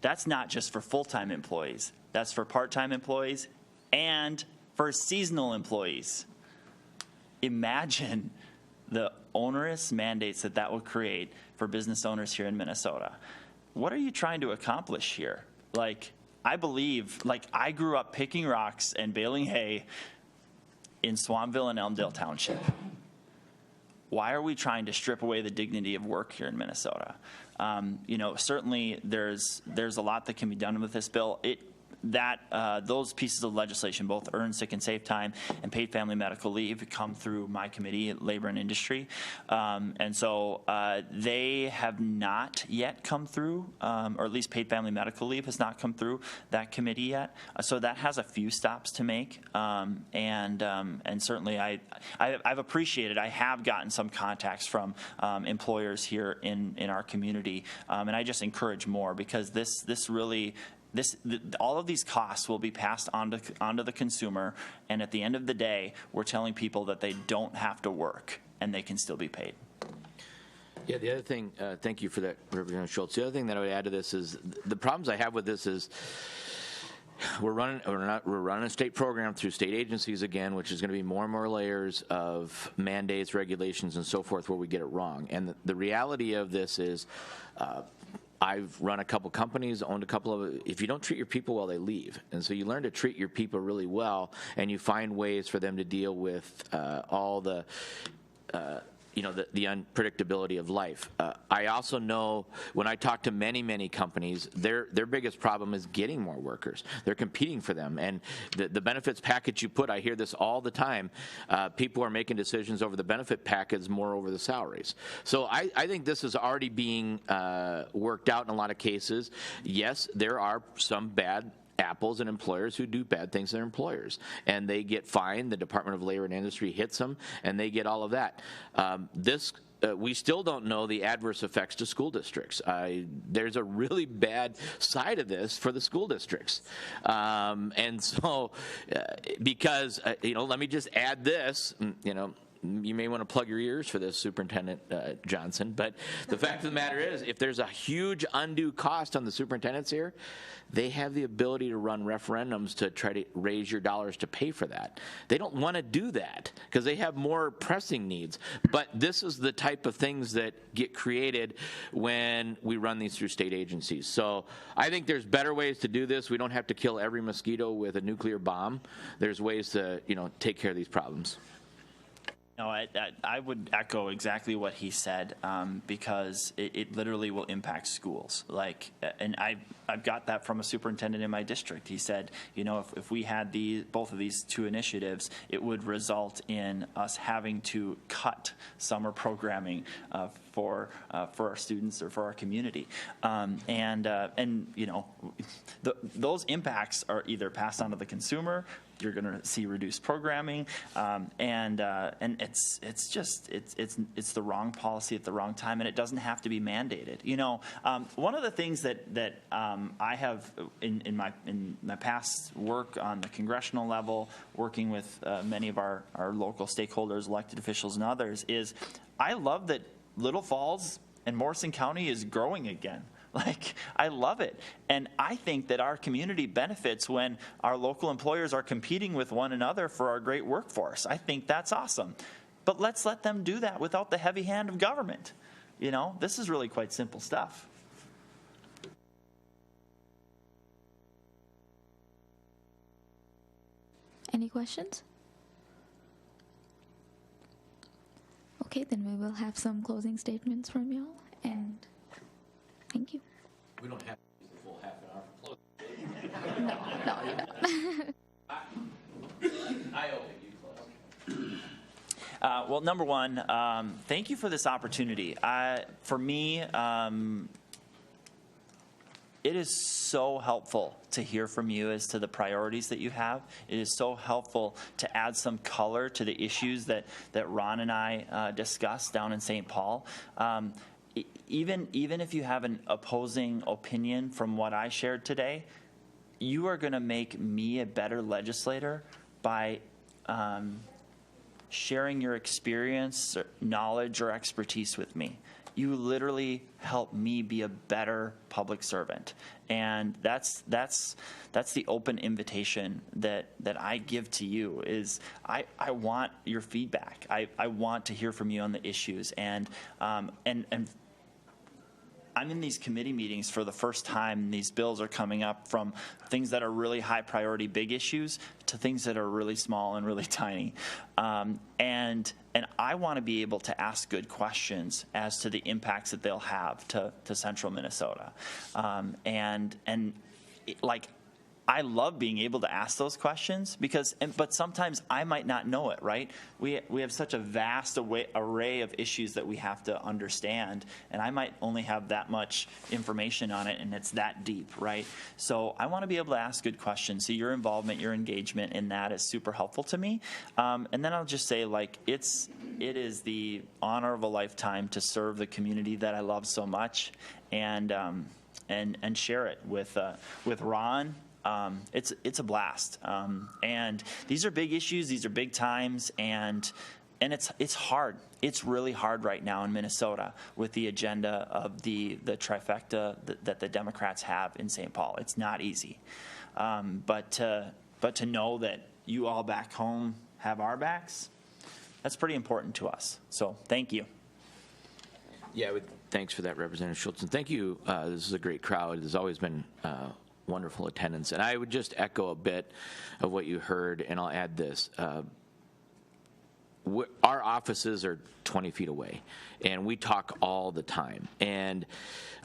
that's not just for full-time employees. That's for part-time employees and for seasonal employees. Imagine the onerous mandates that would create for business owners here in Minnesota. What are you trying to accomplish here? Like, I believe, like, I grew up picking rocks and baling hay in Swampville and Elmdale Township. Why are we trying to strip away the dignity of work here in Minnesota? Certainly there's a lot that can be done with this bill. Those pieces of legislation, both earned sick and safe time and paid family medical leave, come through my committee, Labor and Industry. And so they have not yet come through, or at least paid family medical leave has not come through that committee yet. So that has a few stops to make. And certainly I've appreciated, I have gotten some contacts from employers here in our community. And I just encourage more, because all of these costs will be passed onto the consumer, and at the end of the day, we're telling people that they don't have to work and they can still be paid. yeah, the other thing, thank you for that, Representative Schultz. The other thing that I would add to this is the problems I have with this is we're running a state program through state agencies again, which is going to be more and more layers of mandates, regulations, and so forth where we get it wrong. And the reality of this is, I've run a couple companies, owned a couple of. If you don't treat your people well, they leave, and so you learn to treat your people really well, and you find ways for them to deal with all the. The unpredictability of life. I also know when I talk to many companies, their biggest problem is getting more workers. They're competing for them, and the benefits package you put, I hear this all the time. People are making decisions over the benefit package more over the salaries. So I think this is already being worked out in a lot of cases. Yes, there are some bad apples and employers who do bad things to their employers, and they get fined. The Department of Labor and Industry hits them, and they get all of that. We still don't know the adverse effects to school districts. There's a really bad side of this for the school districts. And so, because, let me just add this, you may want to plug your ears for this, Superintendent Johnson, but the fact of the matter is, if there's a huge undue cost on the superintendents here, they have the ability to run referendums to try to raise your dollars to pay for that. They don't want to do that because they have more pressing needs. But this is the type of things that get created when we run these through state agencies. So I think there's better ways to do this. We don't have to kill every mosquito with a nuclear bomb. There's ways to, take care of these problems. No, I would echo exactly what he said, because it literally will impact schools. And I've got that from a superintendent in my district. He said, if we had both of these two initiatives, it would result in us having to cut summer programming for our students or for our community, those impacts are either passed on to the consumer. You're going to see reduced programming, and it's the wrong policy at the wrong time, and it doesn't have to be mandated. One of the things that I have in my past work on the congressional level, working with many of our local stakeholders, elected officials, and others, is I love that Little Falls and Morrison County is growing again. I love it. And I think that our community benefits when our local employers are competing with one another for our great workforce. I think that's awesome. But let's let them do that without the heavy hand of government. This is really quite simple stuff. Any questions? Okay, then we will have some closing statements from y'all, and thank you. We don't have to use the full half an hour for closing. No, you don't. I open, you close. Well, number one, thank you for this opportunity. For me, it is so helpful to hear from you as to the priorities that you have. It is so helpful to add some color to the issues that Ron and I discussed down in St. Paul. Even if you have an opposing opinion from what I shared today, you are going to make me a better legislator by sharing your experience, or knowledge, or expertise with me. You literally help me be a better public servant, and that's the open invitation that I give to you. Is I want your feedback. I want to hear from you on the issues, and I'm in these committee meetings for the first time. These bills are coming up from things that are really high priority, big issues, to things that are really small and really tiny. And I want to be able to ask good questions as to the impacts that they'll have to central Minnesota. I love being able to ask those questions but sometimes I might not know it, right? We have such a vast array of issues that we have to understand, and I might only have that much information on it, and it's that deep, right? So I want to be able to ask good questions. So your involvement, your engagement in that is super helpful to me. And then I'll just say, it is the honor of a lifetime to serve the community that I love so much, and share it with Ron. It's a blast, and these are big issues. These are big times, and it's hard. It's really hard right now in Minnesota with the agenda of the trifecta that the Democrats have in St. Paul. It's not easy, but to know that you all back home have our backs, that's pretty important to us. So thank you. Yeah, thanks for that, Representative Schultz, and thank you. This is a great crowd. There's always been wonderful attendance. And I would just echo a bit of what you heard, and I'll add this. Our offices are 20 feet away, and we talk all the time. And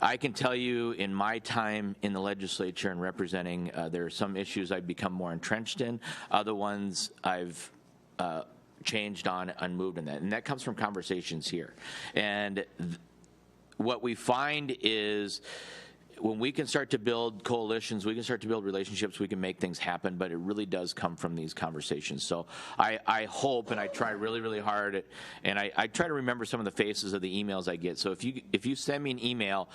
I can tell you, in my time in the legislature and representing, there are some issues I've become more entrenched in, other ones I've changed on and moved in that. And that comes from conversations here. And what we find is, when we can start to build coalitions, we can start to build relationships, we can make things happen, but it really does come from these conversations. So I hope, and I try really, really hard, and I try to remember some of the faces of the emails I get. So if you send me an email,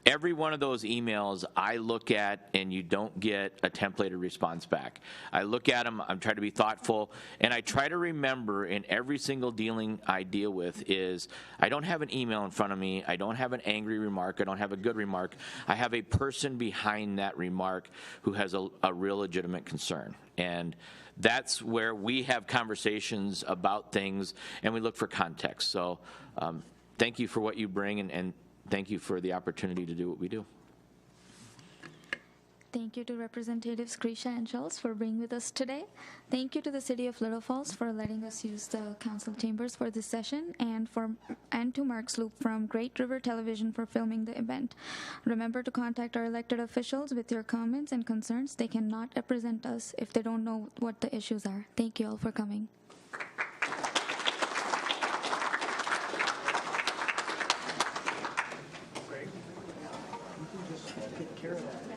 every one of those emails I look at, and you don't get a templated response back. I look at them, I'm trying to be thoughtful, and I try to remember in every single dealing I deal with is I don't have an email in front of me, I don't have an angry remark, I don't have a good remark, I have a person behind that remark who has a real legitimate concern. And that's where we have conversations about things, and we look for context. So thank you for what you bring, and thank you for the opportunity to do what we do. Thank you to Representatives Kresha and Schultz for being with us today. Thank you to the City of Little Falls for letting us use the council chambers for this session, and to Mark Sloop from Great River Television for filming the event. Remember to contact our elected officials with your comments and concerns. They cannot represent us if they don't know what the issues are. Thank you all for coming. Take care of that.